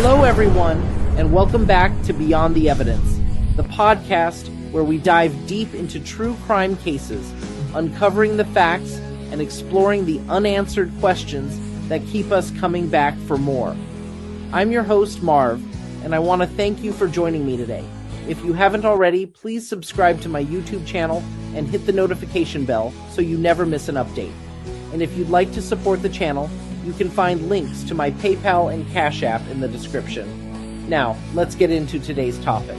Hello, everyone, and welcome back to Beyond the Evidence, the podcast where we dive deep into true crime cases, uncovering the facts and exploring the unanswered questions that keep us coming back for more. I'm your host, Marv, and I want to thank you for joining me today. If you haven't already, please subscribe to my YouTube channel and hit the notification bell so you never miss an update. And if you'd like to support the channel, you can find links to my PayPal and Cash App in the description. Now, let's get into today's topic.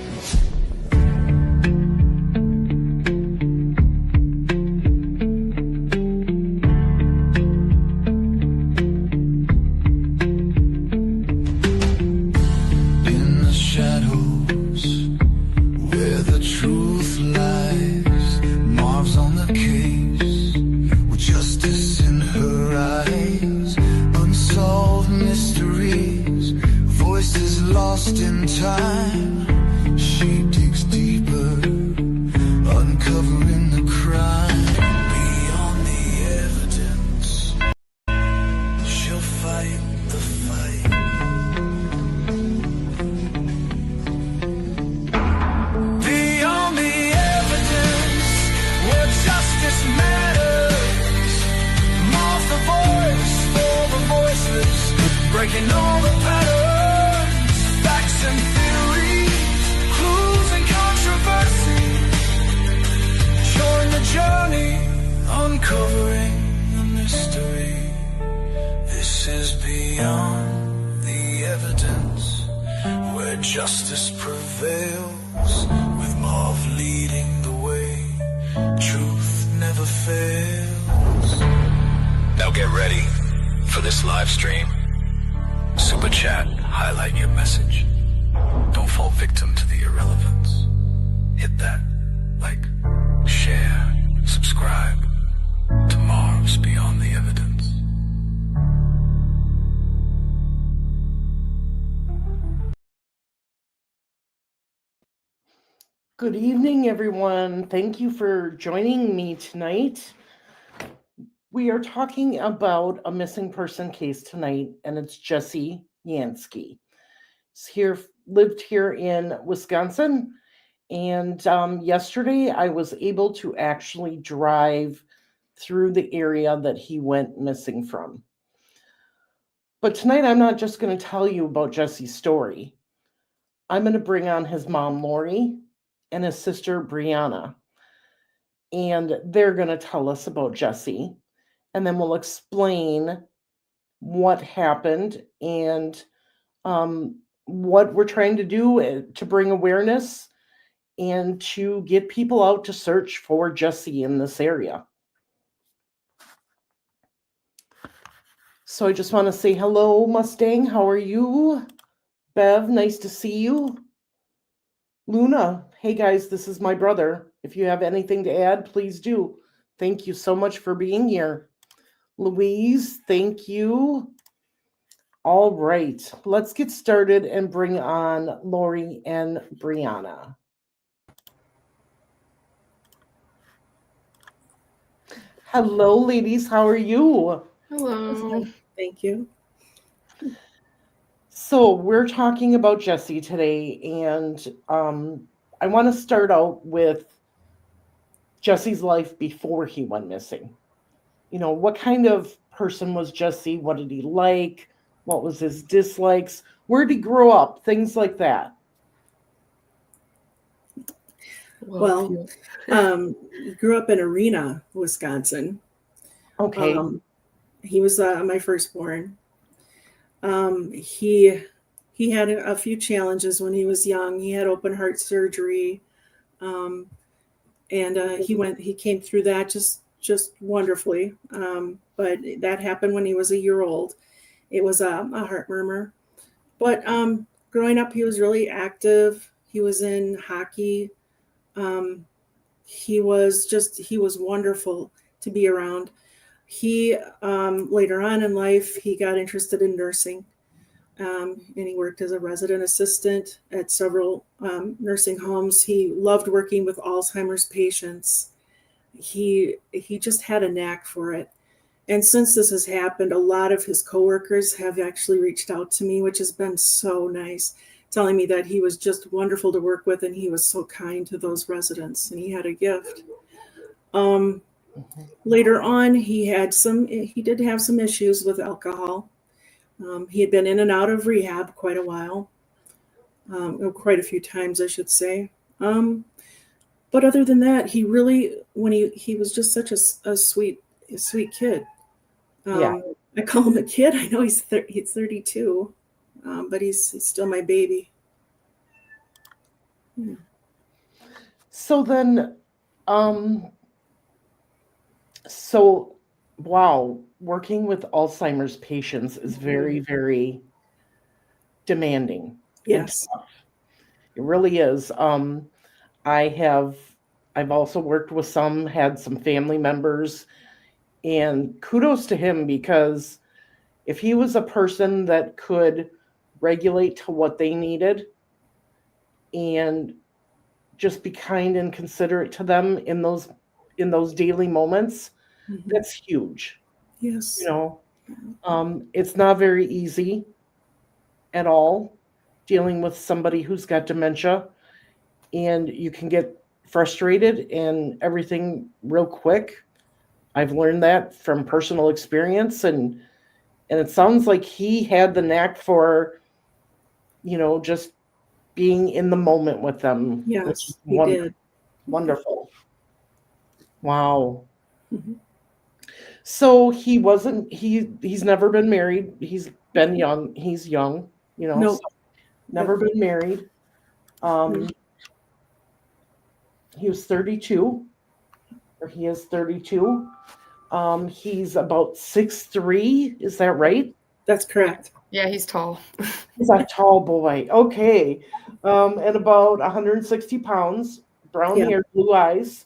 Breaking all the patterns, facts and theories, clues and controversy. Join the journey, uncovering the mystery. This is Beyond the Evidence, where justice prevails, with Marv leading the way. Truth never fails. Now get ready for this live stream. Super chat, highlight your message. Don't fall victim to the irrelevance. Hit that like, share, subscribe to Marv's Beyond the Evidence. Good evening, everyone. Thank you for joining me tonight. We are talking about a missing person case tonight, and it's Jesse Yanske. He's lived here in Wisconsin, and yesterday I was able to actually drive through the area that he went missing from. But tonight I'm not just going to tell you about Jesse's story. I'm going to bring on his mom, Lori, and his sister, Brianna, and they're going to tell us about Jesse. And then we'll explain what happened and what we're trying to do to bring awareness and to get people out to search for Jesse in this area. So I just want to say hello, Mustang. How are you? Bev, nice to see you. Luna, hey guys, this is my brother. If you have anything to add, please do. Thank you so much for being here. Louise, thank you. All right, let's get started and bring on Lori and Brianna. Hello, ladies. How are you? Hello. Thank you. So we're talking about Jesse today, and I want to start out with Jesse's life before he went missing. You know, what kind of person was Jesse? What did he like? What was his dislikes? Where did he grow up? Things like that. Well, he grew up in Arena, Wisconsin. Okay. He was my firstborn. He had a few challenges when he was young. He had open heart surgery, and he came through that just wonderfully. But that happened when he was a year old. It was a heart murmur. But growing up, he was really active. He was in hockey. He was wonderful to be around. He later on in life, he got interested in nursing. And he worked as a resident assistant at several nursing homes. He loved working with Alzheimer's patients. He just had a knack for it. And since this has happened, a lot of his coworkers have actually reached out to me, which has been so nice, telling me that he was just wonderful to work with and he was so kind to those residents and he had a gift. Later on, he did have some issues with alcohol. He had been in and out of rehab quite a while, quite a few times, I should say. But other than that, he really, when he was just such a sweet kid. Yeah. I call him a kid. I know he's 32, but he's still my baby. Yeah. So then, wow, working with Alzheimer's patients is very, very demanding. and Yes. tough. It really is. I've also worked with some, had some family members, and kudos to him, because if he was a person that could regulate to what they needed and just be kind and considerate to them in those daily moments, Mhm. that's huge. Yes. You know, it's not very easy at all dealing with somebody who's got dementia, and you can get frustrated and everything real quick. I've learned that from personal experience, and it sounds like he had the knack for, just being in the moment with them, which is Yes, he did. wonderful. Wow. Mhm. So he's never been married. He's been young. He's young, so No. never been married. No. He was 32, or he is 32. He's about 6'3", is that right? That's correct. Yeah, he's tall. He's a tall boy. Okay. And about 160 pounds, brown Yeah. hair, blue eyes.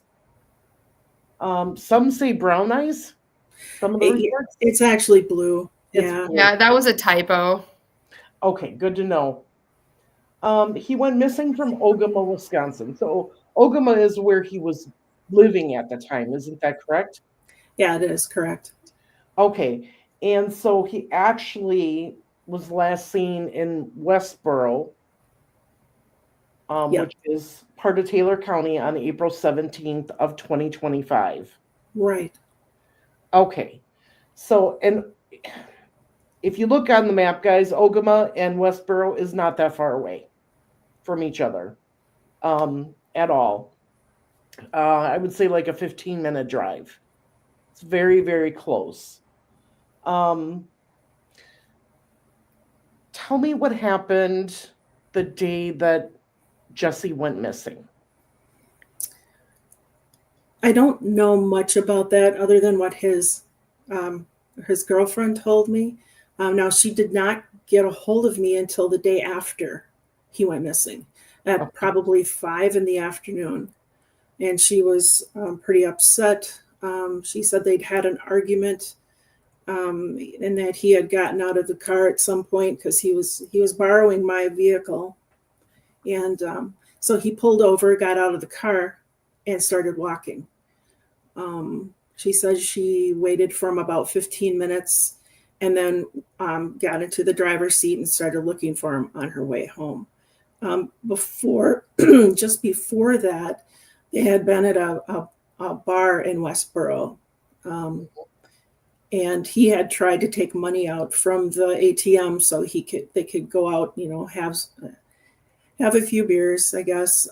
Some say brown eyes. Some of the reports. It's actually blue. It's Yeah. blue. Yeah, that was a typo. Okay, good to know. He went missing from Ogema, Wisconsin. So Ogema is where he was living at the time. Isn't that correct? Yeah, it is correct. Okay. And so he actually was last seen in Westboro, Yeah. which is part of Taylor County, on April 17th of 2025. Right. Okay. So, and if you look on the map, guys, Ogema and Westboro is not that far away from each other at all. I would say like a 15-minute drive. It's very, very close. Tell me what happened the day that Jesse went missing. I don't know much about that other than what his girlfriend told me. Now, she did not get a hold of me until the day after he went missing, at probably 5 in the afternoon. And she was pretty upset. She said they'd had an argument, and that he had gotten out of the car at some point because he was borrowing my vehicle. And so he pulled over, got out of the car, and started walking. She says she waited for him about 15 minutes and then got into the driver's seat and started looking for him on her way home. Just before that, they had been at a bar in Westboro. And he had tried to take money out from the ATM so they could go out, have a few beers, I guess,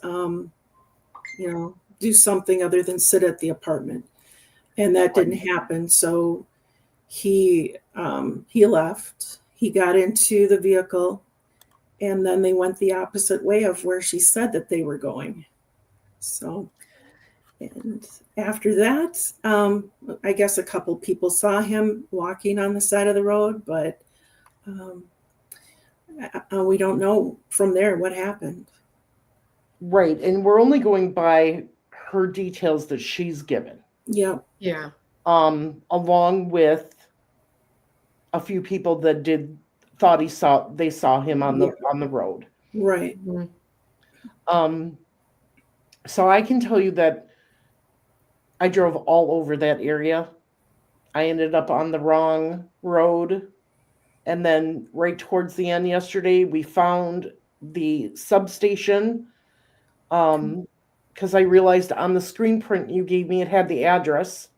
do something other than sit at the apartment. And that didn't happen. So he left. He got into the vehicle, and then they went the opposite way of where she said that they were going. So, and after that, I guess a couple people saw him walking on the side of the road, but we don't know from there what happened. Right. And we're only going by her details that she's given. Yeah. Yeah. Along with a few people that thought they saw him on the road. Right. Mm-hmm. So I can tell you that I drove all over that area. I ended up on the wrong road. And then right towards the end yesterday, we found the substation. Because I realized on the screen print you gave me, it had the address.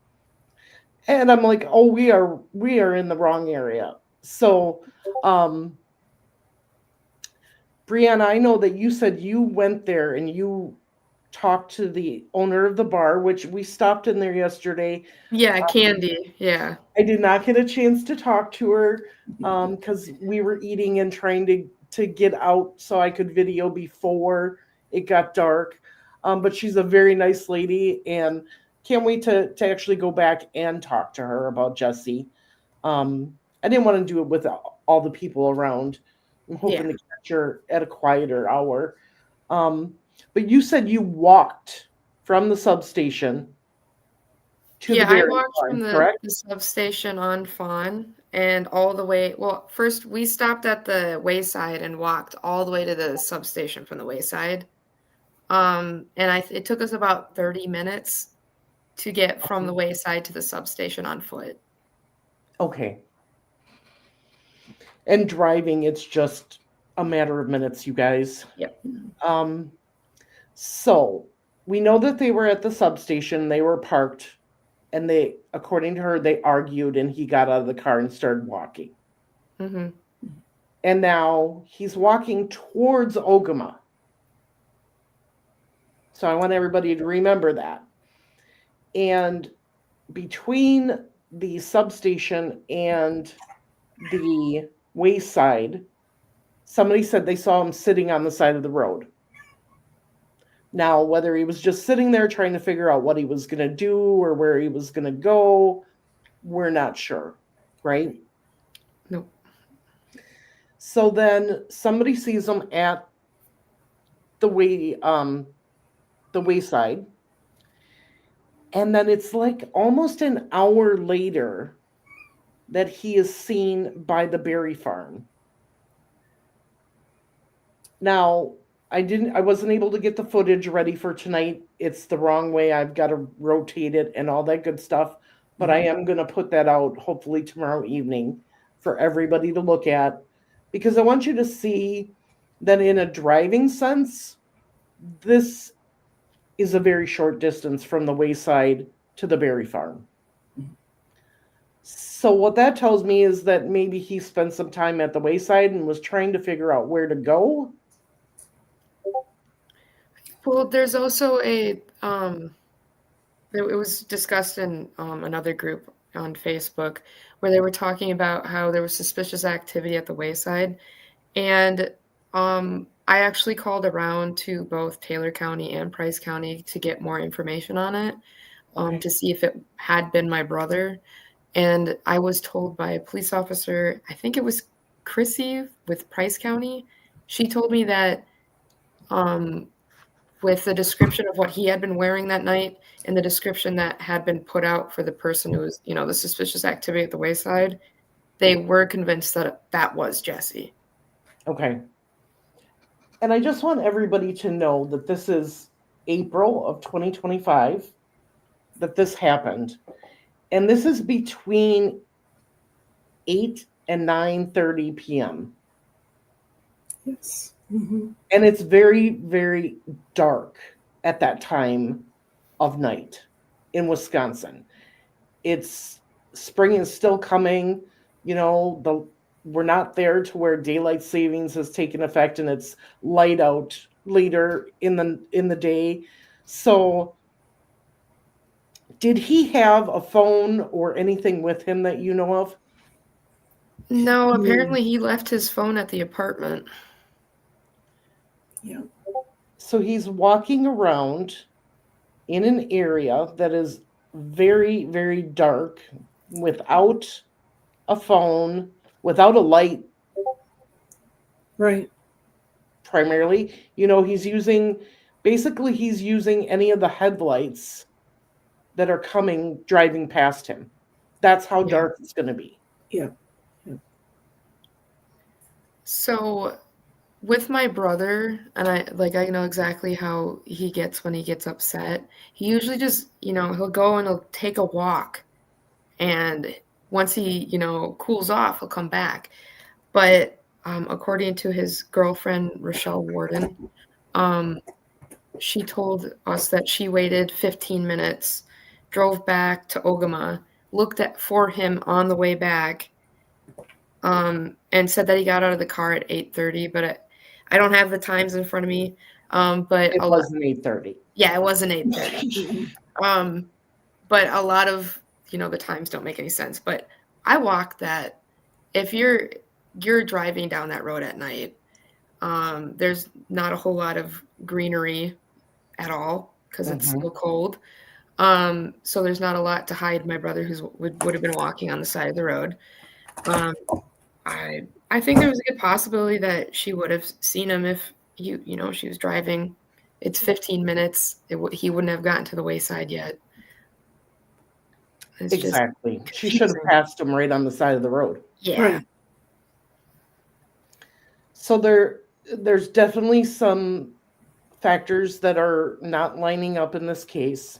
And I'm like, oh, we are in the wrong area. So, Brianna, I know that you said you went there and you talked to the owner of the bar, which we stopped in there yesterday. Yeah, Candy. Yeah. I did not get a chance to talk to her because we were eating and trying to get out so I could video before it got dark. But she's a very nice lady and can't wait to actually go back and talk to her about Jesse. I didn't want to do it with all the people around. I'm hoping Yeah. to catch her at a quieter hour. But you said you walked from the substation to the Yeah, I berry walked farm, from correct? the substation on Fawn and all the way. Well, first we stopped at the wayside and walked all the way to the substation from the wayside. And it took us about 30 minutes to get from the wayside to the substation on foot. Okay. And driving, it's just a matter of minutes, you guys. Yep. So we know that they were at the substation, they were parked, and they, according to her, they argued and he got out of the car and started walking. Mm-hmm. And now he's walking towards Ogema. So I want everybody to remember that. And between the substation and the wayside, somebody said they saw him sitting on the side of the road. Now, whether he was just sitting there trying to figure out what he was going to do or where he was going to go, we're not sure, right? Nope. So then somebody sees him at the wayside, and then it's like almost an hour later that he is seen by the berry farm. Now, I wasn't able to get the footage ready for tonight. It's the wrong way. I've got to rotate it and all that good stuff. But I am going to put that out hopefully tomorrow evening for everybody to look at because I want you to see that in a driving sense, this is a very short distance from the wayside to the berry farm. So what that tells me is that maybe he spent some time at the wayside and was trying to figure out where to go. Well, there's also it was discussed in another group on Facebook where they were talking about how there was suspicious activity at the wayside. And I actually called around to both Taylor County and Price County to get more information on it, to see if it had been my brother. And I was told by a police officer, I think it was Chrissy with Price County. She told me that with the description of what he had been wearing that night and the description that had been put out for the person who was, the suspicious activity at the wayside, they were convinced that that was Jesse. Okay. And I just want everybody to know that this is April of 2025 that this happened. And this is between 8 and 9:30 p.m. Yes. Mm-hmm. And it's very, very dark at that time of night in Wisconsin. It's spring is still coming, we're not there to where daylight savings has taken effect and it's light out later in the day. So did he have a phone or anything with him that you know of? No, apparently he left his phone at the apartment. Yeah. So he's walking around in an area that is very, very dark without a phone, without a light. Right. Primarily, he's using any of the headlights that are driving past him. That's how dark it's going to be. Yeah. So with my brother, and I know exactly how he gets when he gets upset. He usually just, he'll go and he'll take a walk and once he, you know, cools off, he'll come back. But according to his girlfriend, Rochelle Warden, she told us that she waited 15 minutes, drove back to Ogema, looked for him on the way back, and said that he got out of the car at 8:30. But I don't have the times in front of me. But It wasn't 8:30. Yeah, it wasn't 8:30. But a lot of, you know, the times don't make any sense. But I walk that. If you're driving down that road at night, there's not a whole lot of greenery at all because it's still cold. So there's not a lot to hide. My brother would have been walking on the side of the road. I think there was a good possibility that she would have seen him if you know, she was driving. It's 15 minutes. He wouldn't have gotten to the wayside yet. It's exactly. She should have passed him right on the side of the road. Yeah. Right. So there's definitely some factors that are not lining up in this case.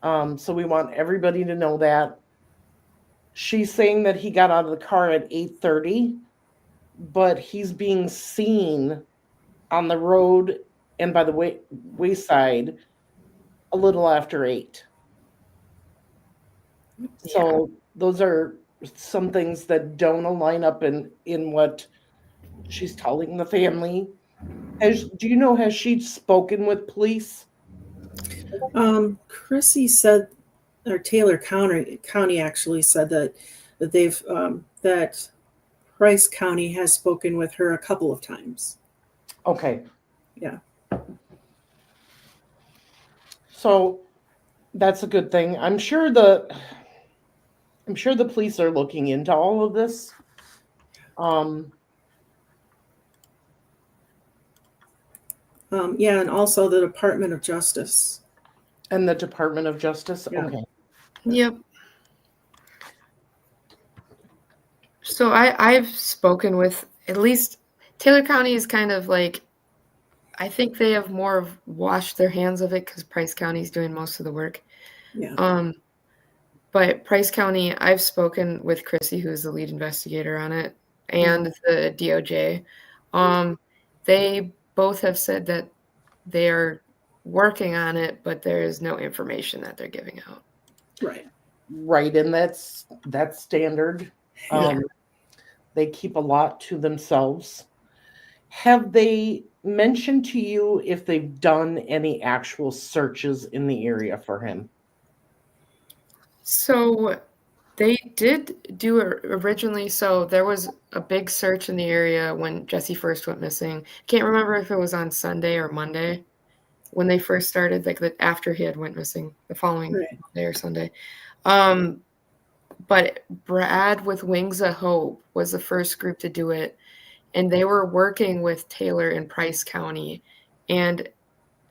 So we want everybody to know that. She's saying that he got out of the car at 8:30, but he's being seen on the road and by the wayside a little after 8. So those are some things that don't align up in what she's telling the family. Do you know, has she spoken with police? Chrissy said, or Taylor County actually said that they've that Price County has spoken with her a couple of times. Okay. Yeah. So that's a good thing. I'm sure the police are looking into all of this. Yeah, and also the Department of Justice. And the Department of Justice? Yeah. Okay. Yep. So I've spoken with, at least Taylor County is kind of like, I think they have more of washed their hands of it because Price County is doing most of the work. Yeah. But Price County, I've spoken with Chrissy, who's the lead investigator on it, and the DOJ. They both have said that they are working on it, but there is no information that they're giving out. Right. Right, and that's standard. They keep a lot to themselves. Have they mentioned to you if they've done any actual searches in the area for him? So they did do it originally. So there was a big search in the area when Jesse first went missing. Can't remember if it was on Sunday or Monday when they first started, like after he had went missing, the following Monday or Sunday. But Brad with Wings of Hope was the first group to do it. And they were working with Taylor in Price County. And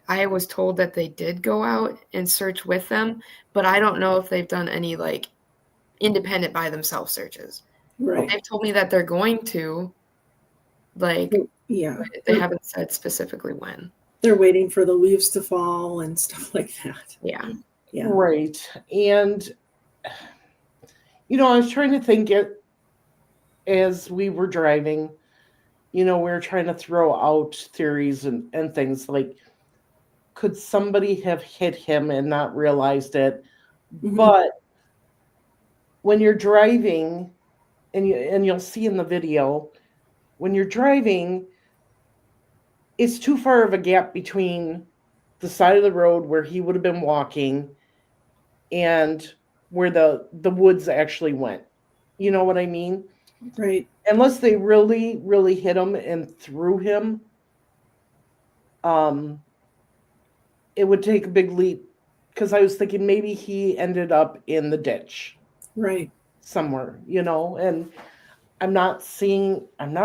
I was told that they did go out and search with them, but I don't know if they've done any like independent by themselves searches. Right. They've told me that they're going to, like, yeah, they haven't said specifically when. They're waiting for the leaves to fall and stuff like that. Yeah. Yeah. Right. And, you know, I was trying to think it as we were driving, you know, we were trying to throw out theories and things like, could somebody have hit him and not realized it? But when you're driving, and you'll see in the video, when you're driving, it's too far of a gap between the side of the road where he would have been walking and where the woods actually went. You know what I mean? Right. Unless they really, really hit him and threw him, it would take a big leap, because I was thinking maybe he ended up in the ditch. Right. Somewhere, you know, and I'm not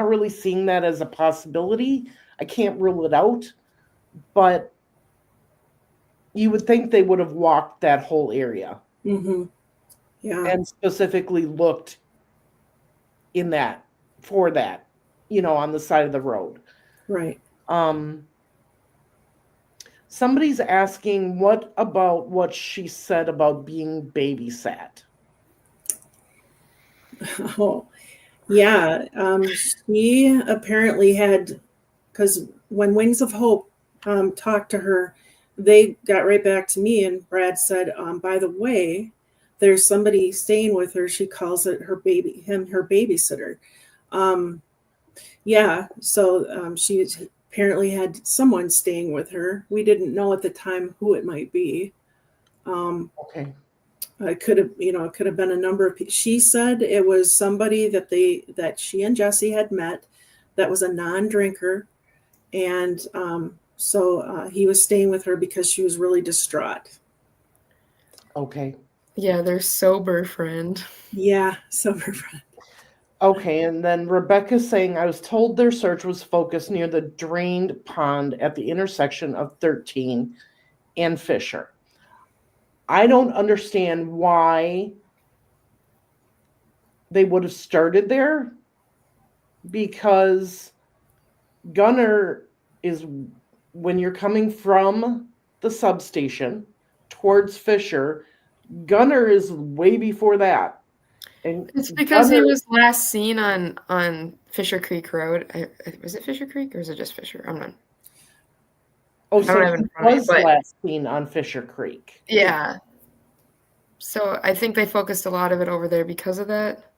really seeing that as a possibility. I can't rule it out, but you would think they would have walked that whole area. Yeah. And specifically looked for that, you know, on the side of the road. Right. Somebody's asking, what about what she said about being babysat? Oh, yeah. She apparently had, because when Wings of Hope talked to her, they got right back to me, and Brad said, by the way, there's somebody staying with her. She calls it her babysitter. Um, yeah, so she apparently had someone staying with her. We didn't know at the time who it might be. Okay. It could have, it could have been a number of people. She said it was somebody that she and Jesse had met that was a non-drinker, and so he was staying with her because she was really distraught. Okay. Yeah, their sober friend. Yeah, sober friend. Okay, and then Rebecca's saying, I was told their search was focused near the drained pond at the intersection of 13 and Fisher. I don't understand why they would have started there, because Gunner is, when you're coming from the substation towards Fisher, Gunner is way before that. And It's because he Gunner, was last seen on Fisher Creek Road. Was it Fisher Creek or is it just Fisher? I'm not. oh, I don't so have it he in front of me, was but last seen on Fisher Creek. yeah. So I think they focused a lot of it over there because of that.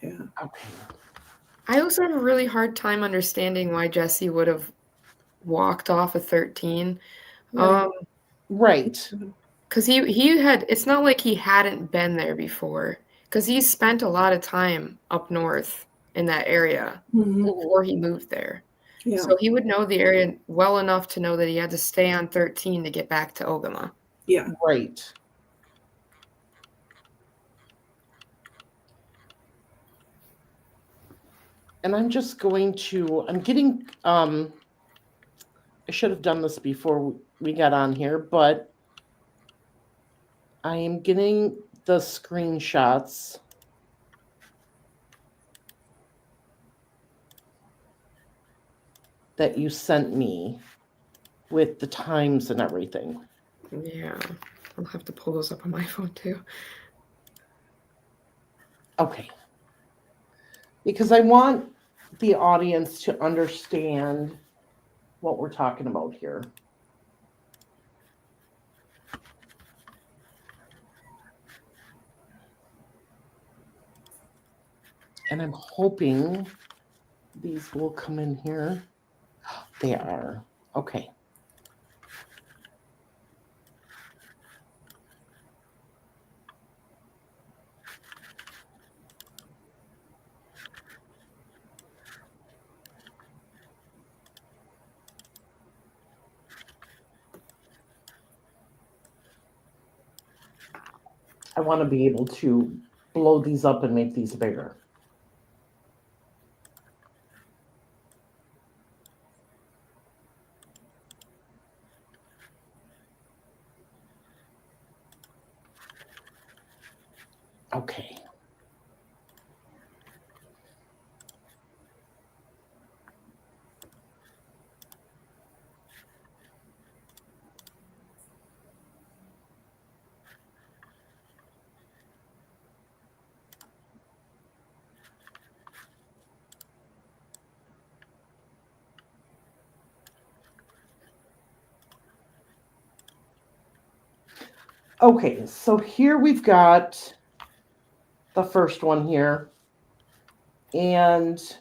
Yeah. Okay. I also have a really hard time understanding why Jesse would have walked off of 13. Right. Right. Because he had, it's not like he hadn't been there before, because he spent a lot of time up north in that area Mhm. before he moved there. Yeah. So he would know the area well enough to know that he had to stay on 13 to get back to Ogema. Yeah. Right. And I'm just going to, I'm getting, I should have done this before we got on here, but I am getting the screenshots that you sent me with the times and everything. Yeah, I'll have to pull those up on my phone too. Okay. Because I want the audience to understand what we're talking about here. And I'm hoping these will come in here. They are. Okay. I want to be able to blow these up and make these bigger. Okay. Okay, so here we've got the first one here, and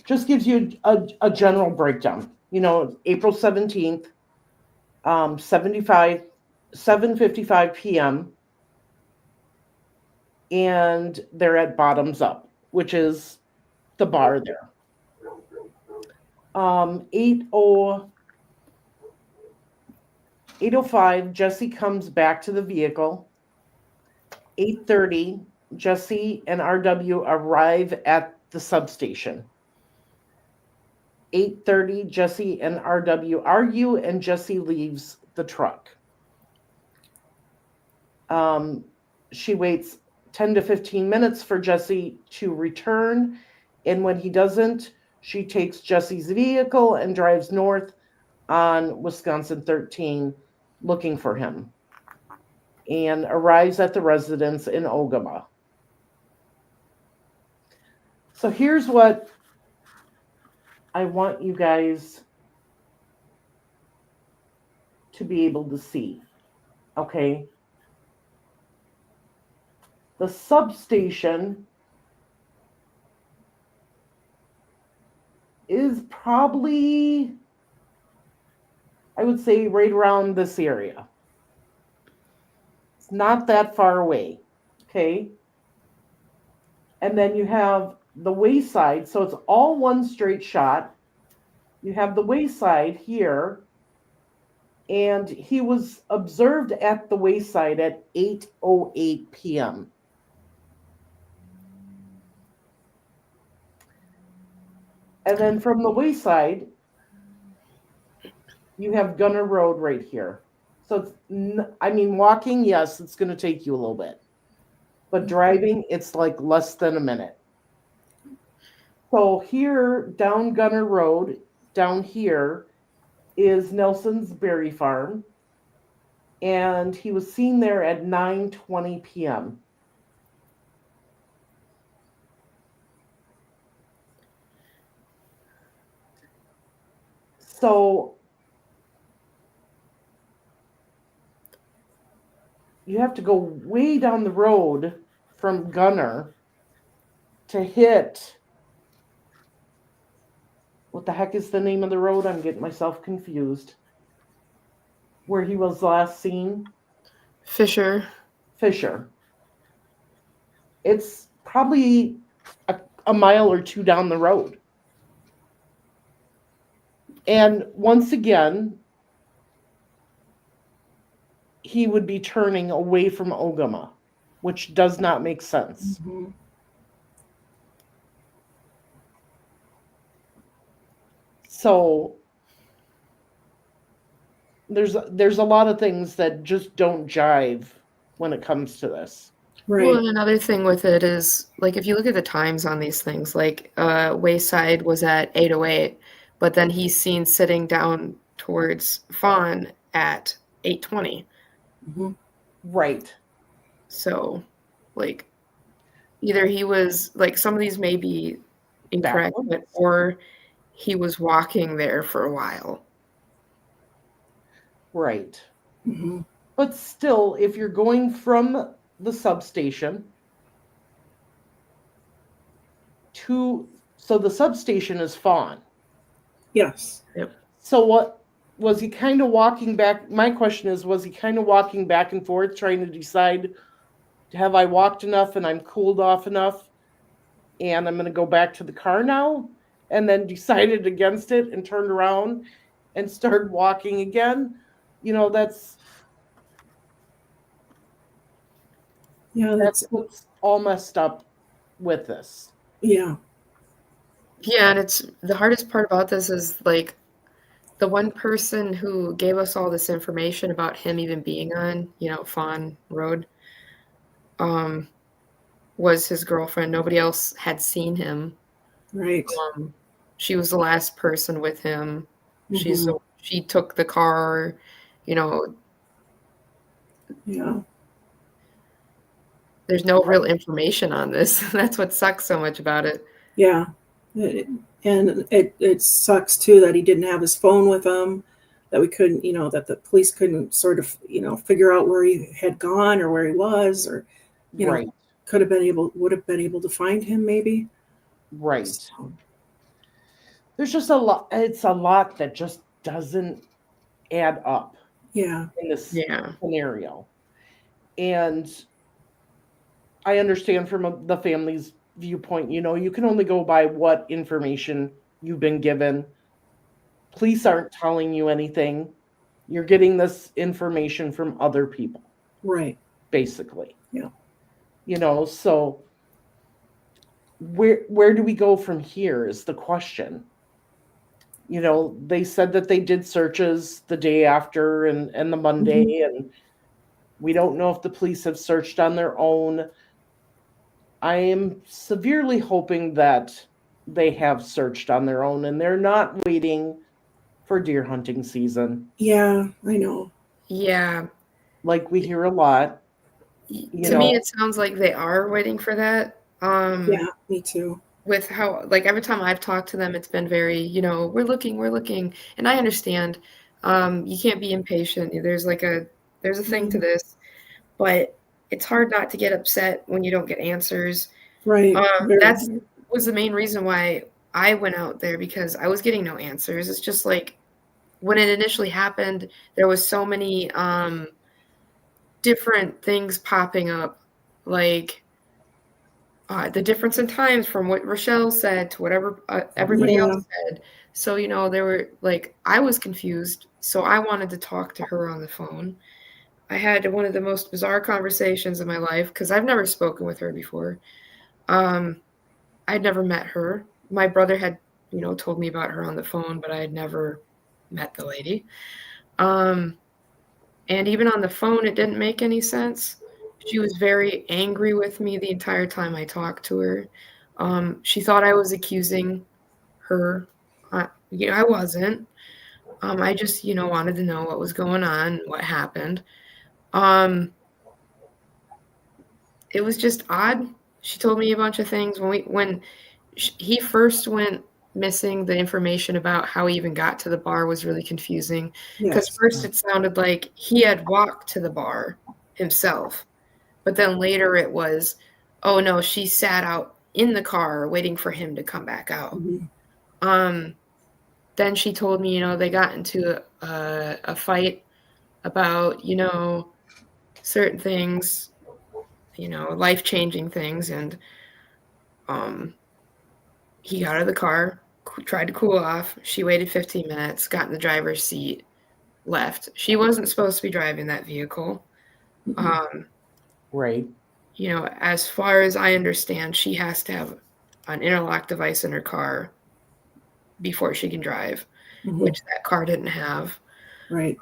just gives you a general breakdown. April 17th, 7:55 p.m., and they're at Bottoms Up, which is the bar there. 8:05, Jesse comes back to the vehicle. 8:30, Jesse and RW arrive at the substation. 8:30, Jesse and RW argue, and Jesse leaves the truck. She waits 10 to 15 minutes for Jesse to return, and when he doesn't, she takes Jesse's vehicle and drives north on Wisconsin 13 looking for him, and arrives at the residence in Ogema. So here's what I want you guys to be able to see. Okay. The substation is probably, I would say, right around this area. It's not that far away. Okay. And then you have the wayside. So it's all one straight shot. You have the wayside here. And he was observed at the wayside at 8:08 p.m. And then from the wayside, you have Gunner Road right here. So it's, I mean, walking, yes, it's going to take you a little bit. But driving, it's like less than a minute. So here, down Gunner Road, down here, is Nelson's Berry Farm. And he was seen there at 9:20 p.m. So you have to go way down the road from Gunner to hit, what the heck is the name of the road? I'm getting myself confused. Where he was last seen? Fisher. It's probably a mile or two down the road. And once again, he would be turning away from Ogema, which does not make sense. Mm-hmm. So there's a lot of things that just don't jive when it comes to this. Right. Well, and another thing with it is, like, if you look at the times on these things, like Wayside was at 8:08, but then he's seen sitting down towards Fawn at 8:20. Mm-hmm. Right. So, like, either he was, like, some of these may be incorrect, or he was walking there for a while. Right. Mm-hmm. But still, if you're going from the substation to, so the substation is Fawn. Yes. Yep. So what was he kind of walking back? My question is, was he kind of walking back and forth trying to decide, have I walked enough and I'm cooled off enough and I'm going to go back to the car now? And then decided against it and turned around and started walking again? You know, that's what's all messed up with this. Yeah. Yeah, and it's the hardest part about this is, like, the one person who gave us all this information about him even being on, Fawn Road, was his girlfriend. Nobody else had seen him. Right. She was the last person with him. Mm-hmm. She took the car, Yeah. There's no real information on this. That's what sucks so much about it. Yeah. And it sucks too that he didn't have his phone with him, that we couldn't, that the police couldn't sort of, figure out where he had gone or where he was, or, Right. would have been able to find him maybe. Right. So, there's just a lot. It's a lot that just doesn't add up. Yeah. In this scenario. And I understand from the family's viewpoint, you can only go by what information you've been given. Police aren't telling you anything. You're getting this information from other people. Right. Basically. Yeah. So where do we go from here is the question. They said that they did searches the day after and the Monday, Mm-hmm. and we don't know if the police have searched on their own. I am severely hoping that they have searched on their own and they're not waiting for deer hunting season. Yeah, I know. Yeah. Like we hear a lot. To me, it sounds like they are waiting for that. Yeah, me too. with how, like, every time I've talked to them, it's been very, you know, we're looking. And I understand, you can't be impatient. There's a thing to this, but it's hard not to get upset when you don't get answers. Right. That's was the main reason why I went out there, because I was getting no answers. It's just like when it initially happened, there was so many different things popping up, like the difference in times from what Rochelle said to whatever everybody else said. So, you know, there were like, I was confused. So I wanted to talk to her on the phone. I had one of the most bizarre conversations of my life because I've never spoken with her before. I'd never met her. My brother had, you know, told me about her on the phone, but I had never met the lady. And even on the phone, it didn't make any sense. She was very angry with me the entire time I talked to her. She thought I was accusing her. You know, I wasn't. I just, you know, wanted to know what was going on, what happened. It was just odd. She told me a bunch of things when he first went missing. The information about how he even got to the bar was really confusing, because first it sounded like he had walked to the bar himself, but then later it was, oh no, she sat out in the car waiting for him to come back out. Then she told me, you know, they got into a fight about, you know, certain things, you know, life-changing things, and he got out of the car, tried to cool off. She waited 15 minutes, got in the driver's seat, left. She wasn't supposed to be driving that vehicle. Right. You know, as far as I understand, she has to have an interlock device in her car before she can drive, which that car didn't have. Right.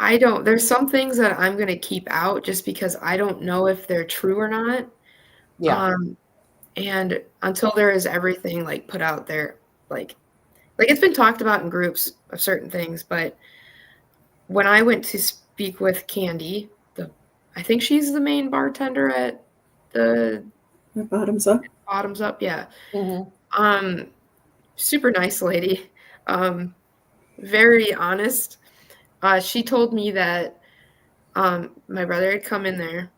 I don't, there's some things that I'm going to keep out just because I don't know if they're true or not. Yeah. And until there is everything like put out there, like it's been talked about in groups of certain things, but when I went to speak with Candy, I think she's the main bartender at the Bottoms Up. Bottoms Up, yeah. Super nice lady, very honest. She told me that my brother had come in there.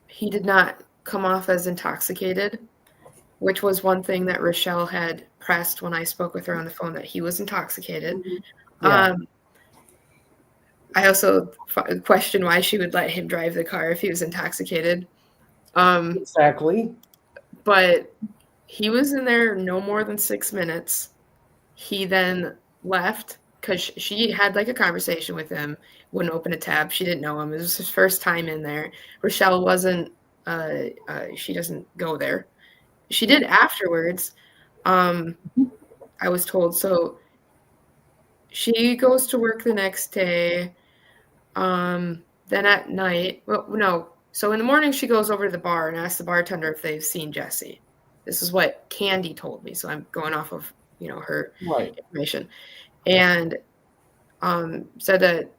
He did not come off as intoxicated, which was one thing that Rochelle had pressed when I spoke with her on the phone, that he was intoxicated. Yeah. I also questioned why she would let him drive the car if he was intoxicated. Exactly. But he was in there no more than 6 minutes. He then left because she had like a conversation with him, wouldn't open a tab. She didn't know him. It was his first time in there. Rochelle wasn't, she doesn't go there. She did afterwards, I was told. So she goes to work the next day. Then at night, well, no. So in the morning, she goes over to the bar and asks the bartender if they've seen Jesse. This is what Candy told me. So I'm going off of, you know, her information. And said that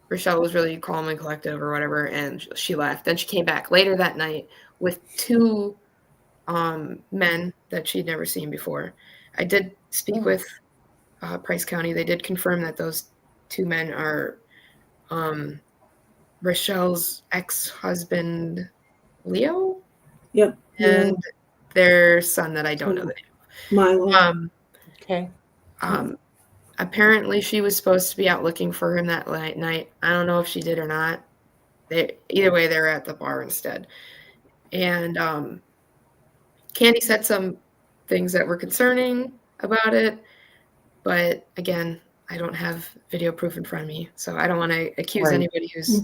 Rochelle was really calm and collective or whatever, and she left. Then she came back later that night with two men that she'd never seen before. I did speak with Price County. They did confirm that those two men are Rochelle's ex-husband, Leo? Yep. And their son that I don't know the name. Milo. Okay. Apparently she was supposed to be out looking for him that night. I don't know if she did or not. Either way, they were at the bar instead. And Candy said some things that were concerning about it. But again, I don't have video proof in front of me, so I don't want to accuse anybody who's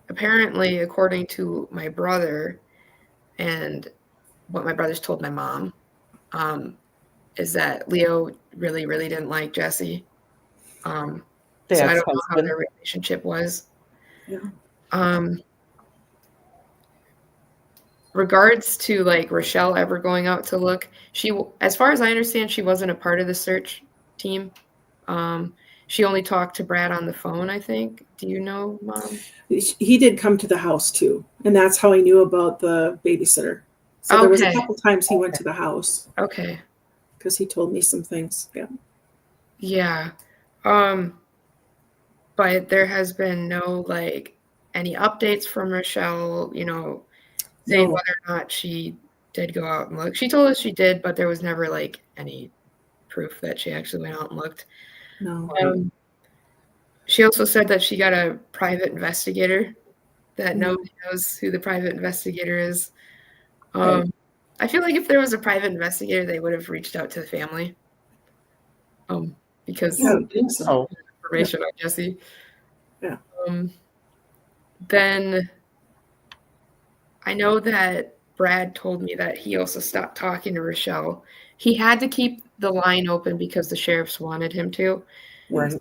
apparently, according to my brother and what my brothers told my mom, is that Leo really, really didn't like Jesse. So I don't know how their relationship was. Regards to like Rochelle ever going out to look, she, as far as I understand, she wasn't a part of the search team. she only talked to Brad on the phone, I think. Do you know, Mom? He did come to the house too, and that's how he knew about the babysitter. So there was a Okay. couple times he went to the house Okay. because he told me some things. Yeah. Yeah. But there has been no like any updates from Rochelle, you know, saying No. whether or not she did go out and look. She told us she did, but there was never like any proof that she actually went out and looked. No. She also said that she got a private investigator, that Mhm. nobody knows who the private investigator is. Right. I feel like if there was a private investigator, they would have reached out to the family. Because Yeah, I I think so. information on Jesse. Yeah. Then I know that Brad told me that he also stopped talking to Rochelle. He had to keep the line open because the sheriffs wanted him to. Right.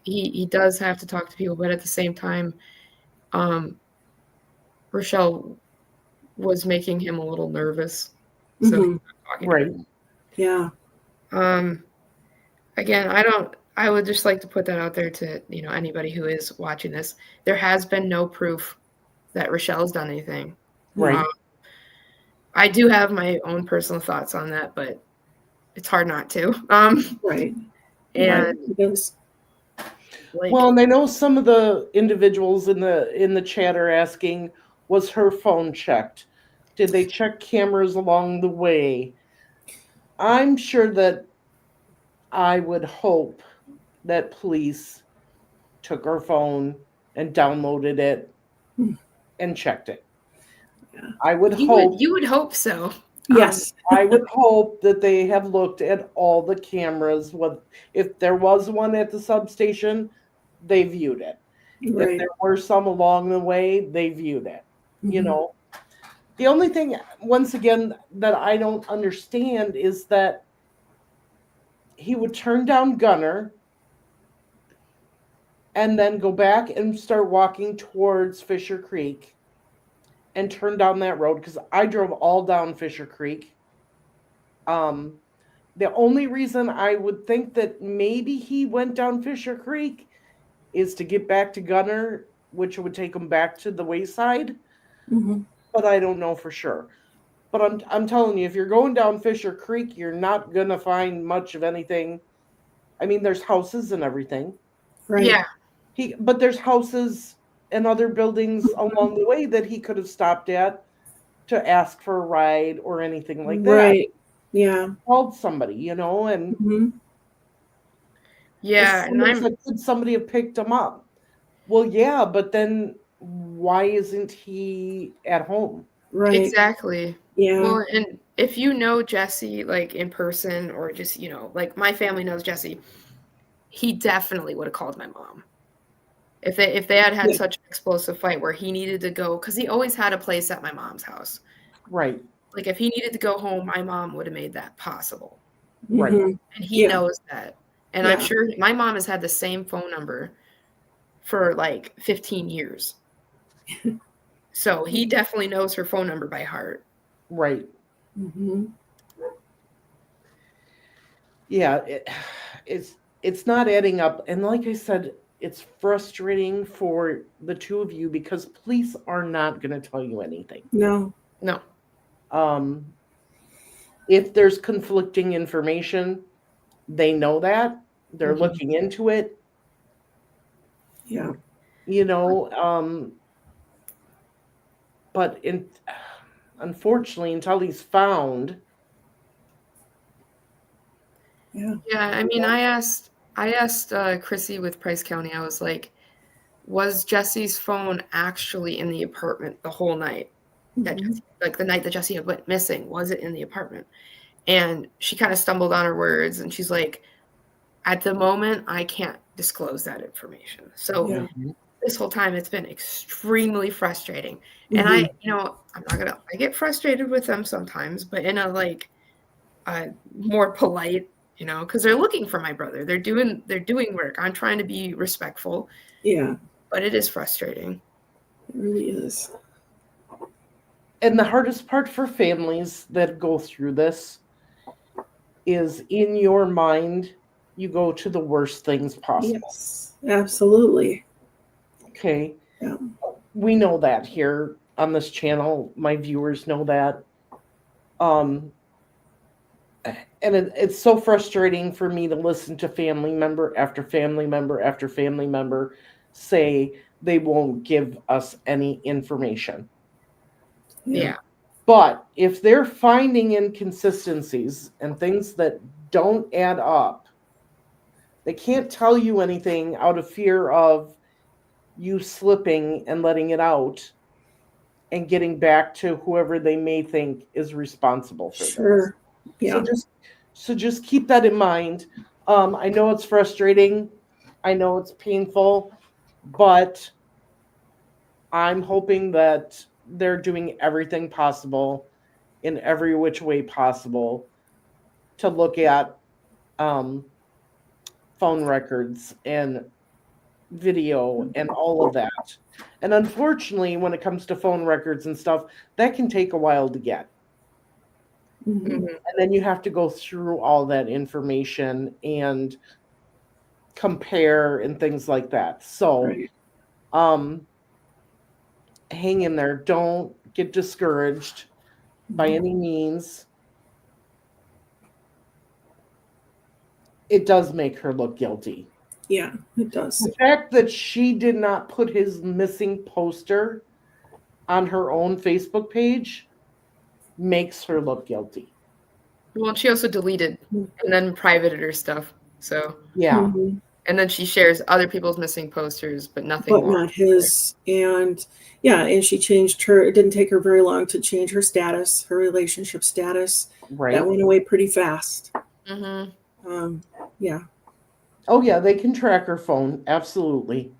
He does have to talk to people, but at the same time, Rochelle was making him a little nervous. So Mhm. he's not talking to Right. him. Yeah. Again, I would just like to put that out there to, you know, anybody who is watching this. There has been no proof that Rochelle's done anything. Right. I do have my own personal thoughts on that, but it's hard not to. Right. And Right. It is. like, Well, and I know some of the individuals in the chat are asking, was her phone checked? Did they check cameras along the way? I'm sure that I would hope that police took her phone and downloaded it Hmm. and checked it. Yeah. I would hope you would hope so. Yes. I would hope that they have looked at all the cameras. If there was one at the substation, they viewed it. If Right. there were some along the way, they viewed it. You Mhm. know, the only thing, once again, that I don't understand is that he would turn down Gunner and then go back and start walking towards Fisher Creek and turn down that road because I drove all down Fisher Creek. The only reason I would think that maybe he went down Fisher Creek is to get back to Gunner, which would take him back to the wayside, Mhm. but I don't know for sure. But I'm telling you, if you're going down Fisher Creek, you're not gonna find much of anything. I mean, there's houses and everything. Right. Yeah. But there's houses and other buildings along the way that he could have stopped at to ask for a ride or anything like that. Right. Yeah. Called somebody, you know, and Mhm. Yeah. And someone said, could somebody have picked him up? Well, yeah, but then why isn't he at home? Right. exactly. Yeah. Well, and if you know Jesse, like in person or just, you know, like my family knows Jesse, he definitely would have called my mom. If they had Yeah. such an explosive fight where he needed to go, because he always had a place at my mom's house. Right, Like if he needed to go home, my mom would have made that possible. right. Mhm. And he Yeah. knows that. And I'm Yeah. sure my mom has had the same phone number for like 15 years. So he definitely knows her phone number by heart. Right. Mhm. Yeah, it's not adding up. And like I said, it's frustrating for the two of you because police are not going to tell you anything. No. No. If there's conflicting information, they know that. They're Mhm. looking into it. Yeah. You know, but unfortunately, until he's found. Yeah. Yeah, I mean, I asked Chrissy with Price County, I was like, was Jesse's phone actually in the apartment the whole night? That Mhm. Jesse, like the night that Jesse had went missing, was it in the apartment? And she kind of stumbled on her words and she's like, at the moment, I can't disclose that information. So Yeah. this whole time it's been extremely frustrating. And Mhm. I get frustrated with them sometimes, but in a like more polite, you know, because they're looking for my brother. They're doing work. I'm trying to be respectful, Yeah. but it is frustrating. It really is. And the hardest part for families that go through this is in your mind, you go to the worst things possible. Yes, absolutely. Okay. Yeah. We know that here on this channel. My viewers know that. And it's so frustrating for me to listen to family member after family member after family member say they won't give us any information. Yeah. But if they're finding inconsistencies and things that don't add up, they can't tell you anything out of fear of you slipping and letting it out and getting back to whoever they may think is responsible for Sure. this. Yeah. So just keep that in mind. I know it's frustrating. I know it's painful, but I'm hoping that they're doing everything possible in every which way possible to look at phone records and video and all of that. And unfortunately, when it comes to phone records and stuff, that can take a while to get. Mhm. Mhm. And then you have to go through all that information and compare and things like that. So, Right. hang in there. Don't get discouraged by any means. It does make her look guilty. Yeah, it does. The fact that she did not put his missing poster on her own Facebook page makes her look guilty. Well, and she also deleted and then privated her stuff. So, Yeah. Mhm. and then she shares other people's missing posters, but nothing But more. not his. And yeah, and she changed her. It didn't take her very long to change her status, her relationship status. Right. That went away pretty fast. Mm-hmm. Yeah. Oh, yeah, they can track her phone. Absolutely.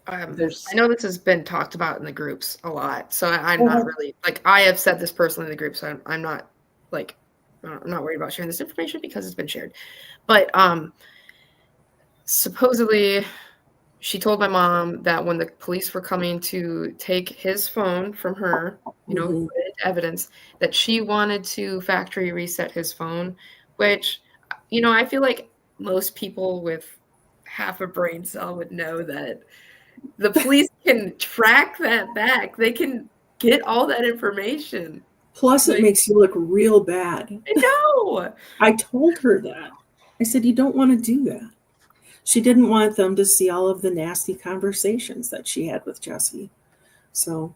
I know this has been talked about in the groups a lot, so I'm not really like I have said this personally in the group, so I'm not like I'm not worried about sharing this information because it's been shared. But supposedly, she told my mom that when the police were coming to take his phone from her, you know, Mhm. put it into evidence, that she wanted to factory reset his phone, which, you know, I feel like most people with half a brain cell would know that the police can track that back. They can get all that information. Plus, it Like, makes you look real bad. I know. I told her that. I said, you don't want to do that. She didn't want them to see all of the nasty conversations that she had with Jesse. So,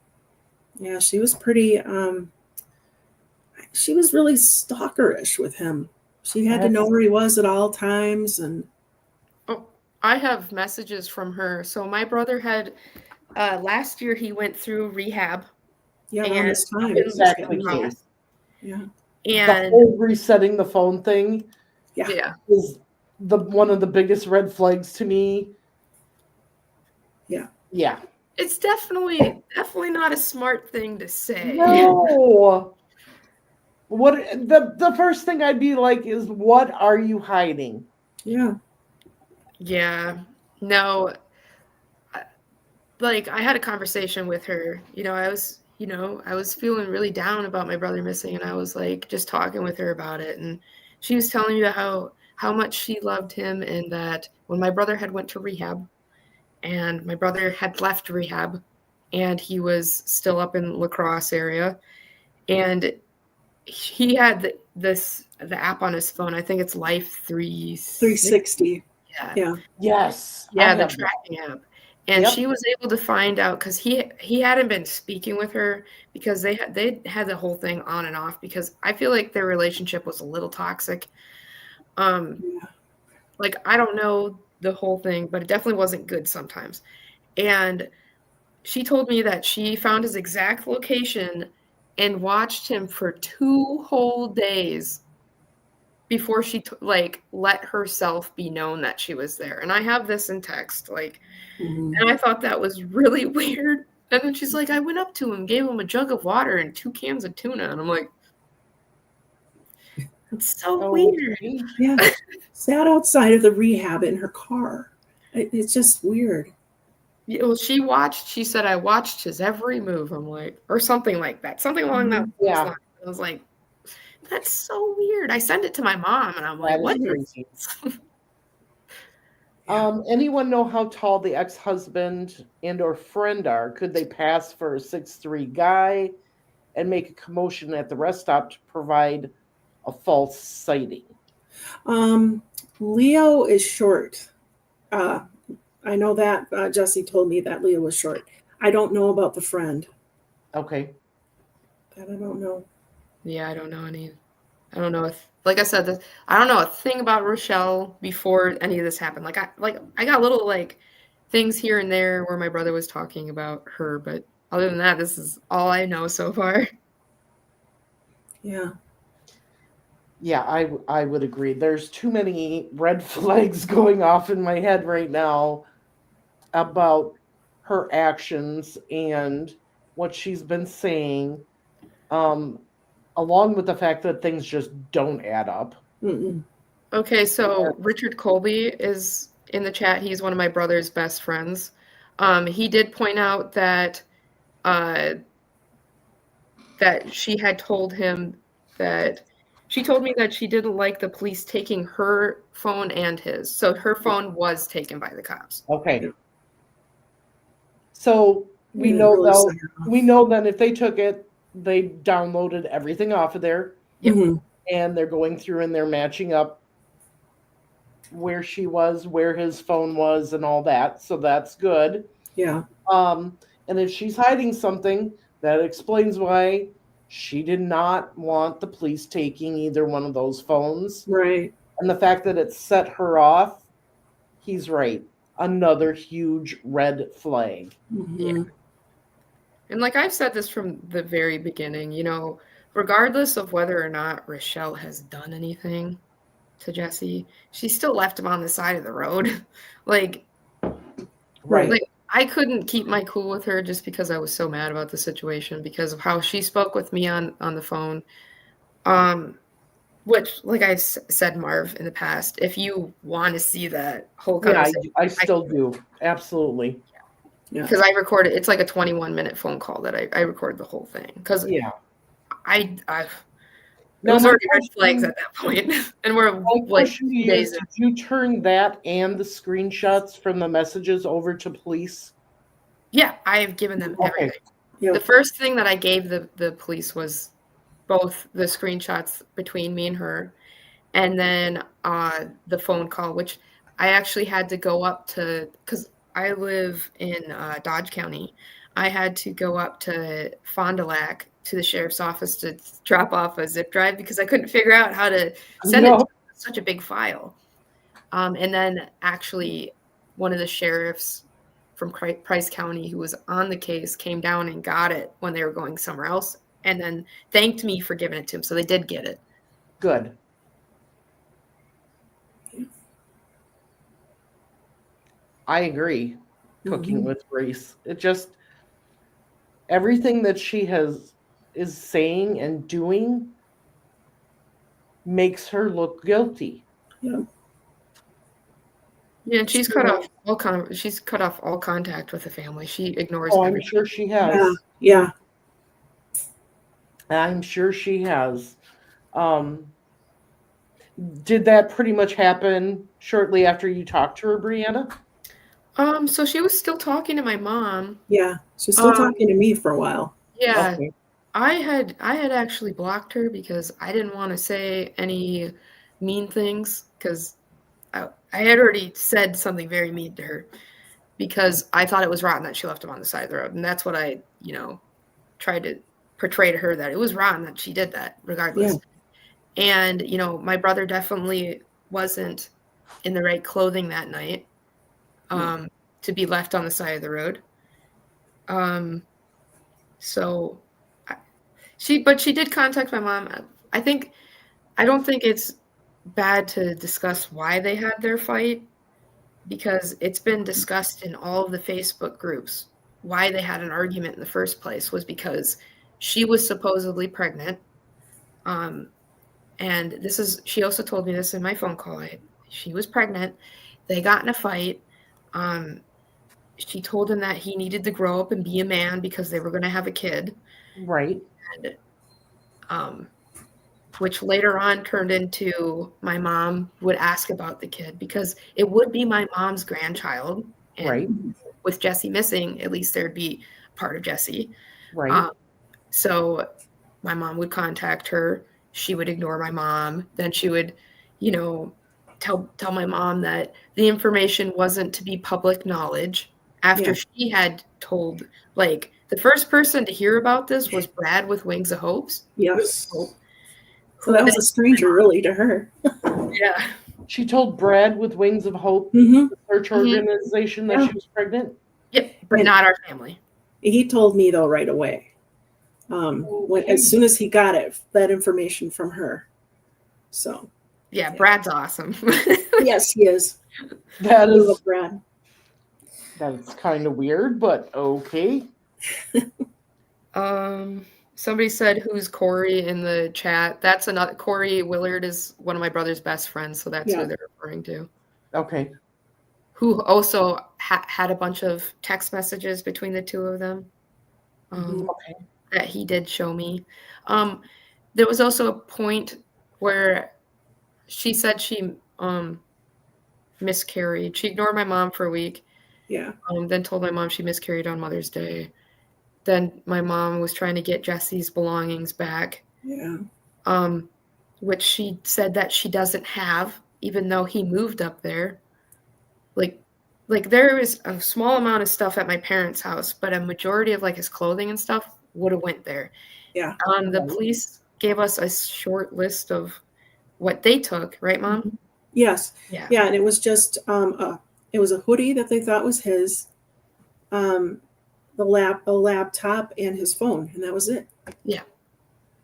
yeah, she was pretty, she was really stalkerish with him. She had to know where he was at all times. And Oh, I have messages from her. So my brother had last year he went through rehab. yeah, around And this time. Exactly. Yeah. The And whole resetting the phone thing Yeah. is one of the biggest red flags to me. Yeah. Yeah. it's definitely not a smart thing to say. No. What the first thing I'd be like is, what are you hiding? Yeah. Yeah. No. Like I had a conversation with her. I was feeling really down about my brother missing, and I was like just talking with her about it, and she was telling me how much she loved him, and that when my brother had went to rehab, and my brother had left rehab, and he was still up in La Crosse area, and he had the app on his phone. I think it's Life 360. Yeah. Yes. Yeah, the tracking app. And Yep. she was able to find out because he hadn't been speaking with her because they had the whole thing on and off, because I feel like their relationship was a little toxic. Like I don't know the whole thing, but it definitely wasn't good sometimes. And she told me that she found his exact location and watched him for 2 whole days before she let herself be known that she was there. And I have this in text, Mhm. and I thought that was really weird. And then she's like, I went up to him, gave him a jug of water and 2 cans of tuna. And I'm like, it's so weird. Yeah. Sat outside of the rehab in her car. It's just weird. Yeah, well, she said, I watched his every move. I'm like, or something like that. Something along that Yeah. line. I was like, That's so weird. I sent it to my mom, and I'm like, That is what is crazy. this? Anyone know how tall the ex-husband and or friend are? Could they pass for a 6'3" guy and make a commotion at the rest stop to provide a false sighting? Leo is short. I know that Jesse told me that Leo was short. I don't know about the friend. Okay. That I don't know. Yeah, I don't know any. I don't know if, like I said, I don't know a thing about Rochelle before any of this happened. I got little like things here and there where my brother was talking about her, but other than that, this is all I know so far. Yeah. Yeah, I would agree. There's too many red flags going off in my head right now about her actions and what she's been saying, along with the fact that things just don't add up. Mm-mm. Okay, so Richard Colby is in the chat. He's one of my brother's best friends. He did point out that that she had told him that she told me that she didn't like the police taking her phone and his. So her phone was taken by the cops. Okay. So we Yeah, know really though, sad. we know then if they took it, they downloaded everything off of there. Yep. Mhm. And they're going through and they're matching up where she was, where his phone was, and all that. So that's good. Yeah. And if she's hiding something, that explains why she did not want the police taking either one of those phones. Right. And the fact that it set her off, he's right. Another huge red flag. Mhm. And like I've said this from the very beginning, you know, regardless of whether or not Rochelle has done anything to Jesse, she still left him on the side of the road. Right. Like I couldn't keep my cool with her just because I was so mad about the situation because of how she spoke with me on the phone. Which, like I've said, Marv, in the past, if you want to see that whole Yeah, conversation, I still do. Absolutely. Yeah. because I recorded, it's like a 21-minute phone call that I recorded the whole thing because Yeah. it Now, was my already red flags question, at that point, and we're my like question to 2 you is, days in. did you turn that and the screenshots from the messages over to police? Yeah, I have given them Okay. everything. Yeah. The first thing that I gave the police was both the screenshots between me and her, and then the phone call, which I actually had to go up to, because I live in Dodge County. I had to go up to Fond du Lac to the sheriff's office to drop off a zip drive because I couldn't figure out how to send it to such a big file. And then actually one of the sheriffs from Price County who was on the case came down and got it when they were going somewhere else and then thanked me for giving it to him. So they did get it. Good. I agree. Cooking with Grace. It just, everything that she is saying and doing makes her look guilty. Yeah. Yeah, and she's cut off all contact with the family. She ignores Oh, I'm everything. sure she has. Yeah. I'm sure she has. Did that pretty much happen shortly after you talked to her, Brianna? So she was still talking to my mom. Yeah. She was still talking to me for a while. Yeah. Okay. I had actually blocked her because I didn't want to say any mean things because I had already said something very mean to her because I thought it was rotten that she left him on the side of the road. And that's what I, tried to portray to her, that it was rotten that she did that regardless. Yeah. And, my brother definitely wasn't in the right clothing that night to be left on the side of the road. So she did contact my mom. I don't think it's bad to discuss why they had their fight because it's been discussed in all of the Facebook groups. Why they had an argument in the first place was because she was supposedly pregnant. And she also told me this in my phone call. She was pregnant. They got in a fight. She told him that he needed to grow up and be a man because they were going to have a kid. Right. And which later on turned into my mom would ask about the kid because it would be my mom's grandchild. And Right. with Jesse missing, at least there'd be part of Jesse. Right. So my mom would contact her. She would ignore my mom. Then she would, tell my mom that the information wasn't to be public knowledge after she had told, like, the first person to hear about this was Brad with Wings of Hopes. Yes. So that was a stranger, really, to her. Yeah. She told Brad with Wings of Hope, Mm-hmm. the search organization, that Yeah. she was pregnant. Yep, but not our family. He told me, though, right away. As soon as he got that information from her. So. Yeah, Brad's awesome. Yes, he is. That I is love Brad. That's kind of weird, but okay. Somebody said, who's Corey in the chat? That's another. Corey Willard is one of my brother's best friends, so that's who they're referring to. Okay. Who also had a bunch of text messages between the two of them that he did show me. There was also a point where she said she miscarried. She ignored my mom for a week. Yeah. Then told my mom she miscarried on Mother's Day. Then my mom was trying to get Jesse's belongings back. Yeah. Which she said that she doesn't have, even though he moved up there. Like there is a small amount of stuff at my parents' house, but a majority of like his clothing and stuff would have went there. Yeah. The police gave us a short list of what they took, right, Mom? Yes. Yeah. Yeah, and it was just it was a hoodie that they thought was his, a laptop and his phone, and that was it. Yeah.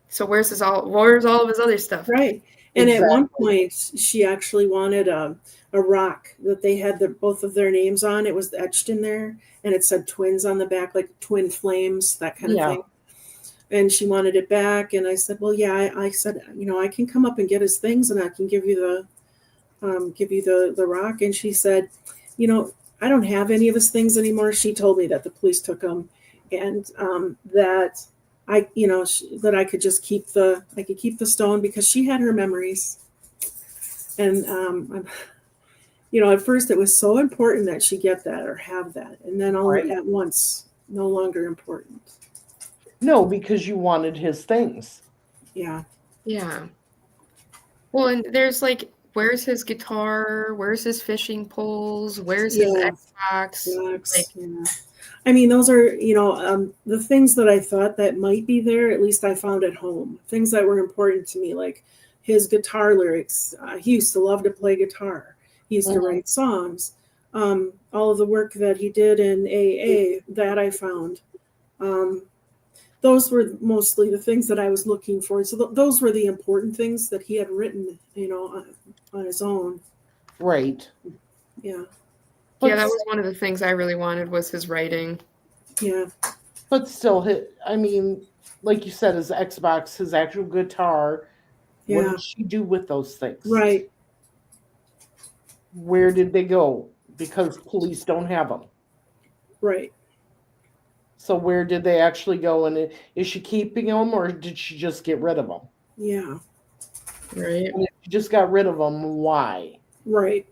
So where's all of his other stuff? Right. And at one point, she actually wanted a rock that they had both of their names on. It was etched in there, and it said twins on the back, like twin flames, that kind of thing. And she wanted it back, and I said, well, yeah. I said, I can come up and get his things, and I can give you the rock. And she said, I don't have any of his things anymore. She told me that the police took them, and that that I could just keep the stone because she had her memories. And at first it was so important that she get that or have that, and then all at once no longer important. No, because you wanted his things. Yeah. Yeah. Well, and there's like, where's his guitar? Where's his fishing poles? Where's his Xbox? I mean, those are, the things that I thought that might be there, at least I found at home. Things that were important to me, like his guitar lyrics. He used to love to play guitar. He used to write songs. All of the work that he did in AA, that I found. Those were mostly the things that I was looking for. So those were the important things that he had written, on his own. Right. Yeah. Yeah, that was one of the things I really wanted was his writing. Yeah. But still, I mean, like you said, his Xbox, his actual guitar. Yeah. What did she do with those things? Right. Where did they go? Because police don't have them. Right. So where did they actually go? And is she keeping them, or did she just get rid of them? Yeah. Right. And if she just got rid of them, why? Right.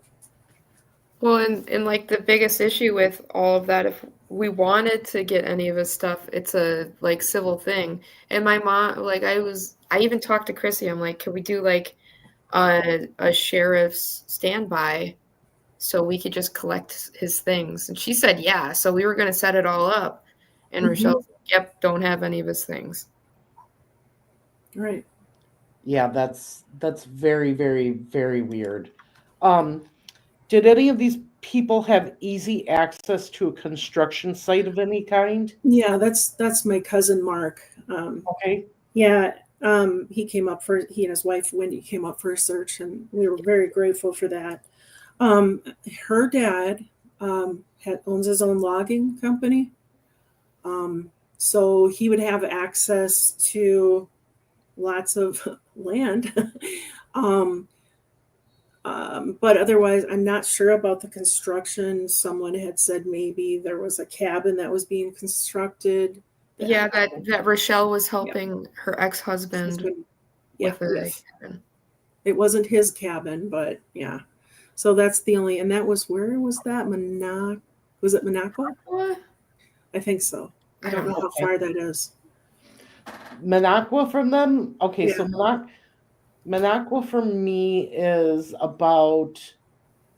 Well, and like the biggest issue with all of that, if we wanted to get any of his stuff, it's a like civil thing. And my mom, like I even talked to Chrissy. I'm like, can we do like a sheriff's standby so we could just collect his things? And she said, yeah. So we were going to set it all up. And Rochelle said, yep, don't have any of his things. Right. Yeah, that's very, very, very weird. Did any of these people have easy access to a construction site of any kind? Yeah, that's my cousin Mark. Okay. Yeah, he and his wife Wendy came up for a search, and we were very grateful for that. Her dad owns his own logging company, so he would have access to lots of land. But otherwise, I'm not sure about the construction. Someone had said maybe there was a cabin that was being constructed. Yeah, that Rochelle was helping her ex-husband Yeah, with a yes. cabin. It wasn't his cabin, but yeah. So that's the only, and that was, where was that? Was it Monaco? What? I think so. I don't know how Okay. far that is. Minocqua from them? Okay, Yeah. so Minocqua from me is about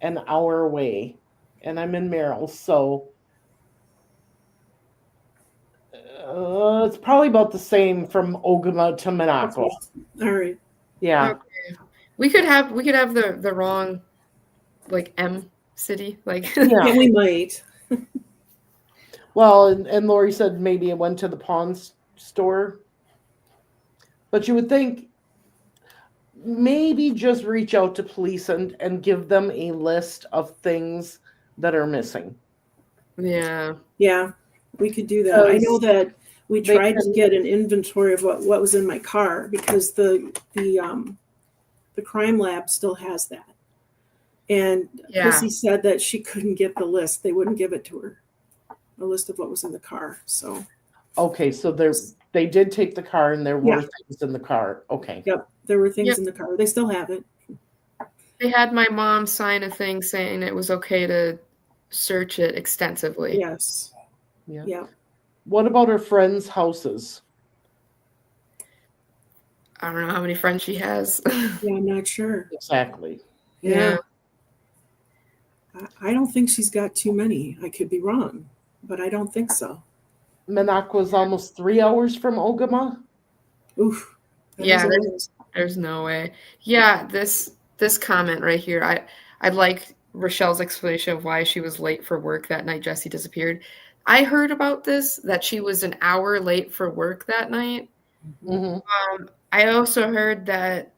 an hour away, and I'm in Merrill, so it's probably about the same from Ogema to Minocqua. Okay. All right. Yeah. Okay. We could have the wrong like M city. Like Yeah. Yeah, we might. Well, and Lori said maybe it went to the pawn store. But you would think maybe just reach out to police and give them a list of things that are missing. yeah. Yeah, we could do that. I know that we They tried to can- get an inventory of what was in my car because the crime lab still has that. And Yeah. Chrissy said that she couldn't get the list. They wouldn't give it to her. A list of what was in the car. So Okay, so they did take the car and there were Yeah. things in the car. Okay. yep, there were things Yep. in the car. They still have it. They had my mom sign a thing saying it was okay to search it extensively. Yes. Yeah. Yeah. What about her friends' houses? I don't know how many friends she has. Yeah, I'm not sure. Exactly. Yeah. I don't think she's got too many. I could be wrong, but I don't think so. Minocqua's almost 3 hours from Ogema. Oof. That Yeah, is a ways. There's no way. Yeah, this comment right here. I like Rochelle's explanation of why she was late for work that night Jesse disappeared. I heard about this, that she was an hour late for work that night. Mm-hmm. I also heard that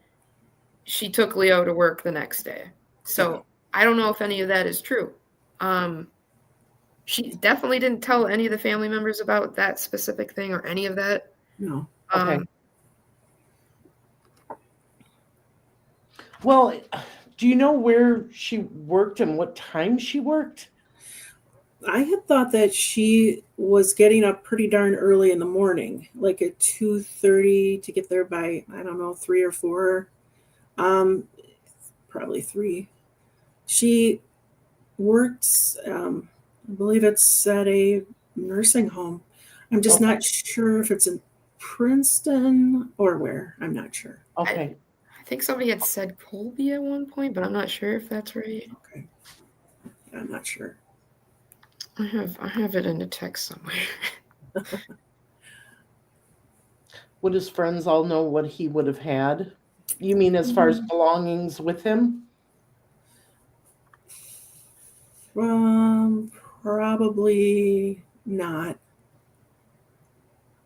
she took Leo to work the next day. So I don't know if any of that is true. She definitely didn't tell any of the family members about that specific thing or any of that. No. Okay. Well, do you know where she worked and what time she worked? I had thought that she was getting up pretty darn early in the morning, like at 2:30 to get there by, I don't know, 3 or 4. Probably 3. She worked, I believe it's at a nursing home. I'm just not sure if it's in Princeton or where. I'm not sure. Okay. I think somebody had said Colby at one point, but I'm not sure if that's right. Okay. I'm not sure. I have it in the text somewhere. Would his friends all know what he would have had? You mean as far as belongings with him? Probably not.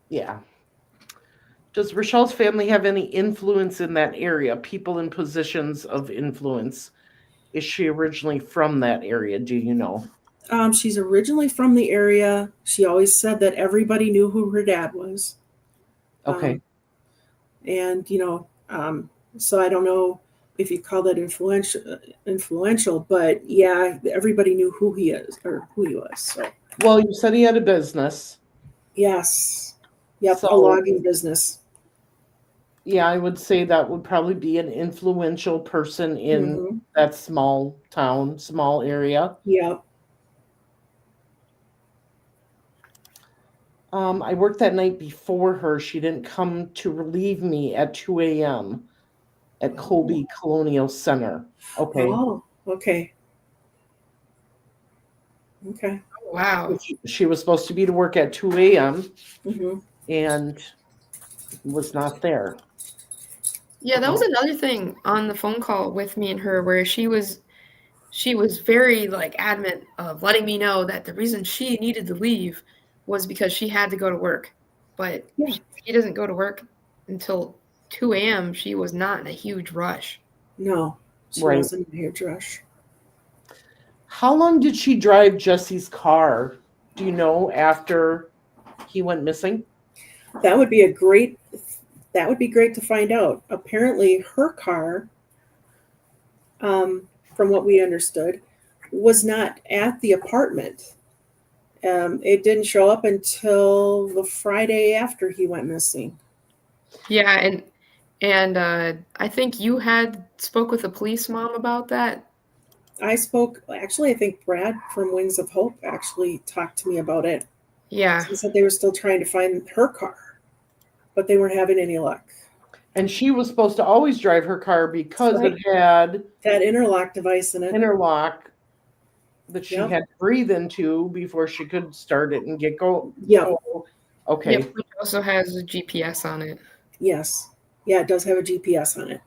Yeah. Does Rochelle's family have any influence in that area? People in positions of influence? Is she originally from that area? Do you know? She's originally from the area. She always said that everybody knew who her dad was. Okay. And so I don't know if you call that influential, but yeah, everybody knew who he is or who he was. So Well, you said he had a business. yes, yep, So- a logging business. Yeah, I would say that would probably be an influential person in that small town, small area. Yep. I worked that night before her. She didn't come to relieve me at 2 a.m. at Colby Colonial Center. Okay. Oh, okay. Okay. Wow. She was supposed to be to work at 2 a.m. hmm and was not there. Yeah, that was another thing on the phone call with me and her where she was very like adamant of letting me know that the reason she needed to leave was because she had to go to work. But Yeah. she doesn't go to work until 2 a.m. She was not in a huge rush. No, she Right. wasn't in a huge rush. How long did she drive Jesse's car? Do you know after he went missing? That would be great to find out. Apparently, her car, from what we understood, was not at the apartment. It didn't show up until the Friday after he went missing. Yeah, And I think you had spoke with the police, Mom, about that. I think Brad from Wings of Hope actually talked to me about it. Yeah. He said they were still trying to find her car, but they weren't having any luck. And she was supposed to always drive her car because Right. it had That interlock device in it. interlock that she Yep. had to breathe into before she could start it and get go. Yep. Oh, okay. Yep, which also has a GPS on it. Yes. Yeah, it does have a GPS on it.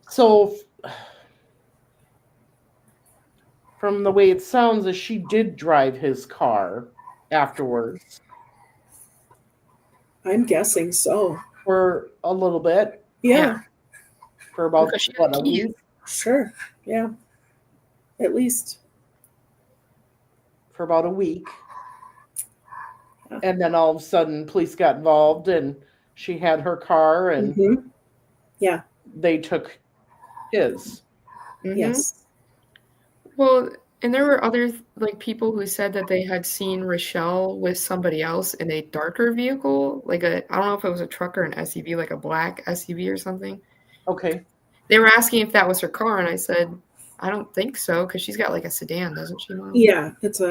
So from the way it sounds, is she did drive his car afterwards I'm guessing so. for a little bit, Yeah. for about Because she had what, a keys. week? Sure. Yeah. At least. For about a week. Yeah. And then all of a sudden police got involved and she had her car and Mm-hmm. Yeah. they took his. Mhm. Yes. Well, and there were other like people who said that they had seen Rochelle with somebody else in a darker vehicle, like I don't know if it was a truck or an SUV, like a black SUV or something. Okay. They were asking if that was her car, and I said, I don't think so, because she's got like a sedan, doesn't she, Mom? Yeah. It's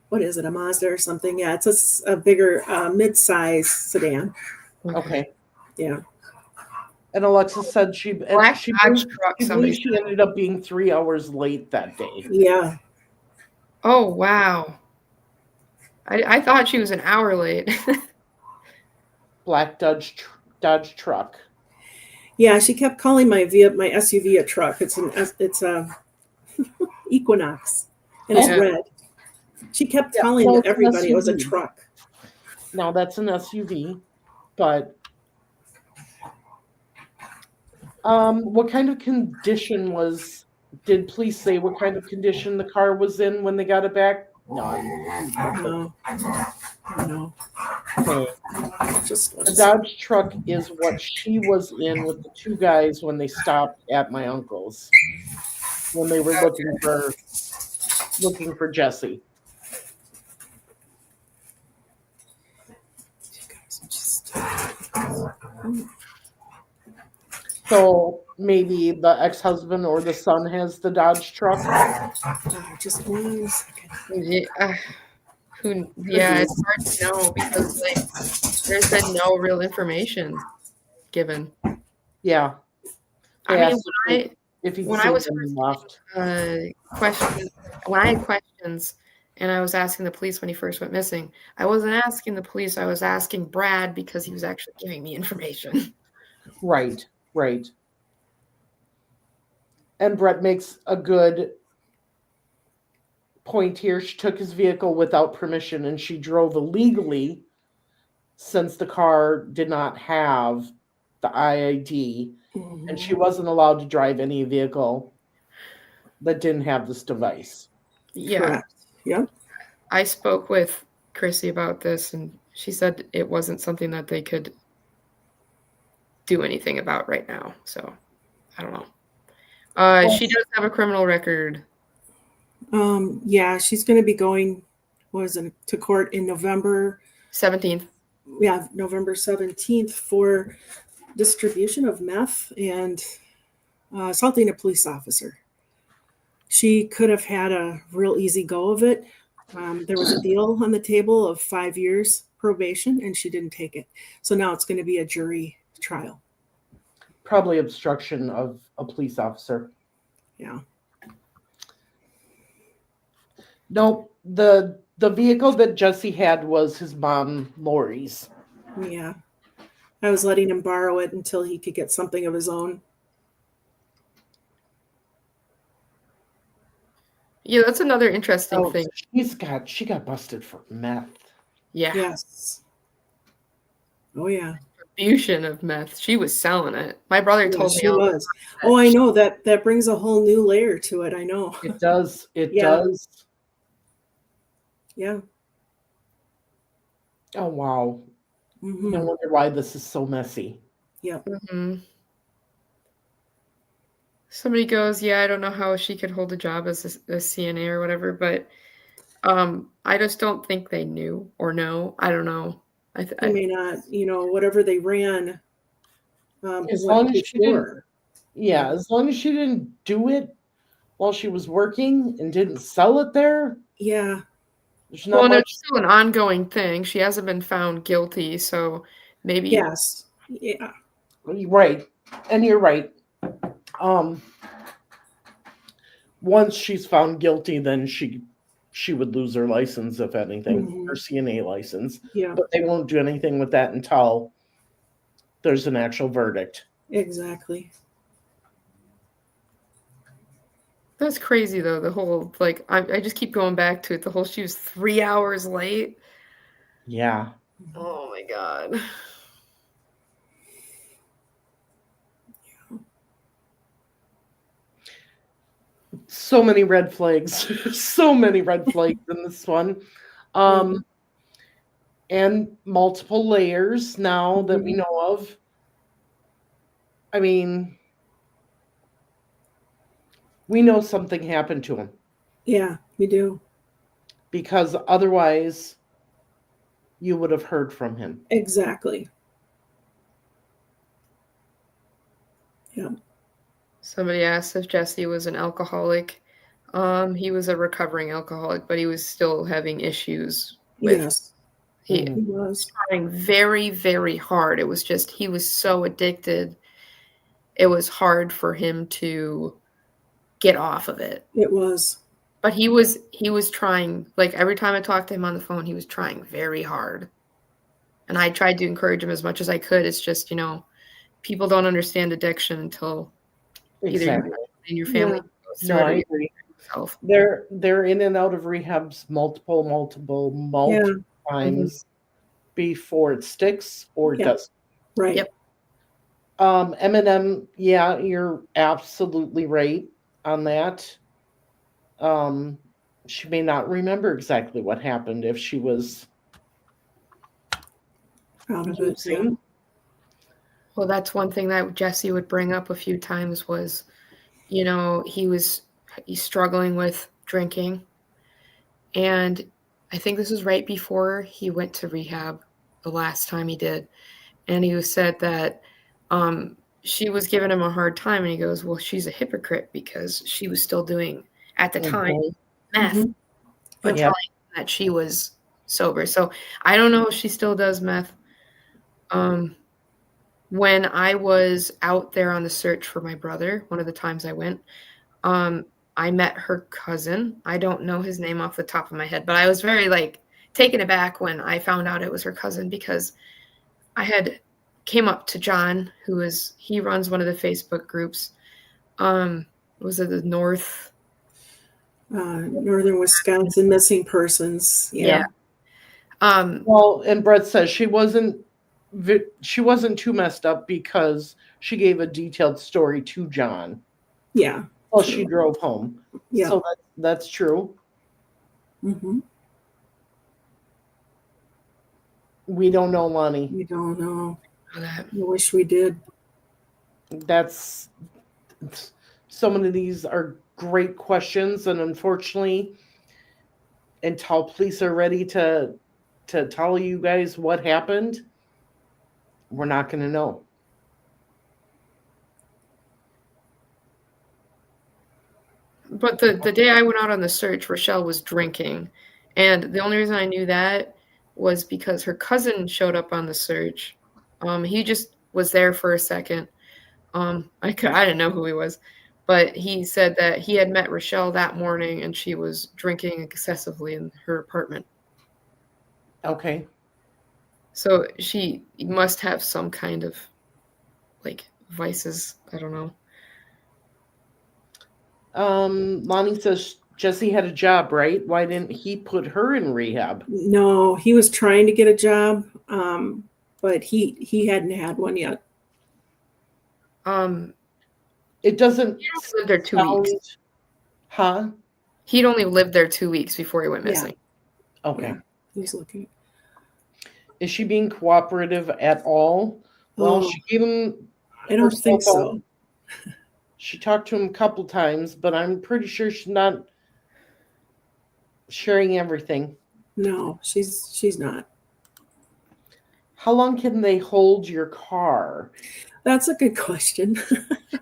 what is it, a Mazda or something? Yeah, it's a bigger mid-size sedan. Okay. Yeah. And Alexis said Black she Dodge truck, believes somebody she said. ended up being 3 hours late that day. Yeah. Oh, wow. I thought she was an hour late. Black Dodge truck. Yeah, she kept calling my SUV a truck. It's a Equinox, and it's Yeah. red. She kept Yeah, telling well, it's an everybody it was a SUV. truck. Now that's an SUV, but what kind of condition did police say what kind of condition the car was in when they got it back? No. No. Okay. Just The Dodge truck is what she was in with the two guys when they stopped at my uncle's when they were looking for Jesse. So maybe the ex-husband or the son has the Dodge truck. Just 1 second. Yeah, it's hard to know because like there's been no real information given. Yeah. I mean, when I was left. questions, when I had questions and I was asking the police when he first went missing, I wasn't asking the police, I was asking Brad because he was actually giving me information. Right. And Brett makes a good point here. She took his vehicle without permission and she drove illegally since the car did not have the IID and she wasn't allowed to drive any vehicle that didn't have this device. Yeah. Correct. Yep. I spoke with Chrissy about this and she said it wasn't something that they could do anything about right now. So I don't know. She does have a criminal record. Yeah, she's going to be going, to court in November 17th. Yeah, November 17th for distribution of meth and assaulting a police officer. She could have had a real easy go of it. There was a deal on the table of 5 years probation, and she didn't take it. So now it's going to be a jury trial. Probably obstruction of a police officer. Yeah. Nope. The vehicle that Jesse had was his mom, Lori's. Yeah. I was letting him borrow it until he could get something of his own. Yeah, that's another interesting thing. She got busted for meth. Yeah. Yes. Oh yeah. Distribution of meth. She was selling it. My brother told me she was. Oh, I know that brings a whole new layer to it. I know. It does. It does. Yeah. Oh wow. Mm-hmm. I wonder why this is so messy. Yeah. Mm-hmm. Somebody goes, yeah, I don't know how she could hold a job as a CNA or whatever, but I just don't think they knew or know. I don't know. They may not, whatever they ran, As wasn't long as too she didn't, sure. yeah, as long as she didn't do it while she was working and didn't sell it there, Yeah. there's Well, not and much. it's still an ongoing thing. She hasn't been found guilty, so maybe Yes. Yeah. Right. And you're right. Um, once she's found guilty, then she would lose her license, if anything, her Mhm. CNA license. Yeah. But they won't do anything with that until there's an actual verdict. Exactly. that's crazy though. The whole like I just keep going back to it. The whole she was 3 hours late. Yeah. Oh my god. So many red flags. So many red flags in this one. Um, and multiple layers now that we Mhm. know of. I mean, we know something happened to him Yeah, we do. because otherwise you would have heard from him. Exactly. Yeah. Somebody asked if Jesse was an alcoholic. He was a recovering alcoholic, but he was still having issues with Yes, he Mhm. he was. trying very, very hard. It was just he was so addicted. It was hard for him to get off of it. It was. But he was trying, like every time I talked to him on the phone, he was trying very hard. And I tried to encourage him as much as I could. It's just, people don't understand addiction until either you Exactly. and your Yeah. family goes through No, it or I you agree. yourself. They're in and out of rehabs multiple Yeah. times before it sticks or it Yeah. does. Right. Yep. Eminem, yeah, you're absolutely right on that. Um, she may not remember exactly what happened if she was Out of it. Yeah. using. Well, that's one thing that Jesse would bring up a few times was, he's struggling with drinking. And I think this was right before he went to rehab the last time he did. And he said that she was giving him a hard time. And he goes, well, she's a hypocrite because she was still doing, at the time, Mhm. meth, Mhm. but Yep. Yep. telling him that she was sober. So I don't know if she still does meth. When I was out there on the search for my brother, one of the times I went, I met her cousin. I don't know his name off the top of my head, but I was very taken aback when I found out it was her cousin because I had came up to John, he runs one of the Facebook groups. Was it the North? Northern Wisconsin missing persons. Yeah. Yeah. Well, and Brett says she wasn't too messed up because she gave a detailed story to John Yeah. while True. she drove home. Yeah. So that's true. Hmm. We don't know, Lonnie. We don't know. That. I wish we did. That's so many of these are great questions, and unfortunately, until police are ready to tell you guys what happened, we're not going to know. But the day I went out on the search, Rochelle was drinking. And the only reason I knew that was because her cousin showed up on the search. He just was there for a second. I didn't know who he was, but he said that he had met Rochelle that morning and she was drinking excessively in her apartment. Okay. So she must have some kind of vices. I don't know. Lonnie says Jesse had a job, right? Why didn't he put her in rehab? No, he was trying to get a job, but he hadn't had one yet. It doesn't He only lived there 2 weeks. Huh? He'd only lived there 2 weeks before he went missing. Okay. Yeah, he was looking. Is she being cooperative at all? Well, Oh, she gave him I don't her think cell so. phone. She talked to him a couple times, but I'm pretty sure she's not sharing everything. No, she's not. How long can they hold your car? That's a good question.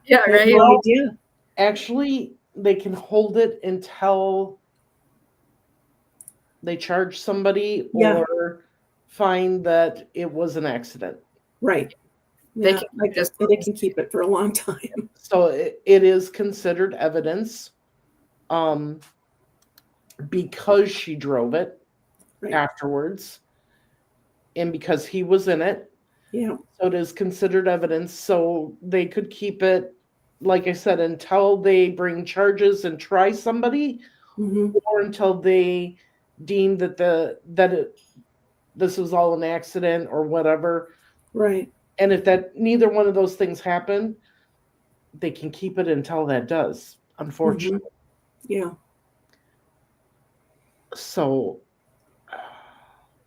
Yeah, I have right. no idea. Actually, they can hold it until they charge somebody Yeah. or find that it was an accident. Right. They Yeah, can just they can keep it for a long time. So it is considered evidence because she drove it Right. afterwards and because he was in it. Yeah. So it is considered evidence. So they could keep it, like I said, until they bring charges and try somebody, Hmm. or until they deem that this was all an accident or whatever. Right. And if that neither one of those things happen, they can keep it until that does, unfortunately. Hmm. Yeah. So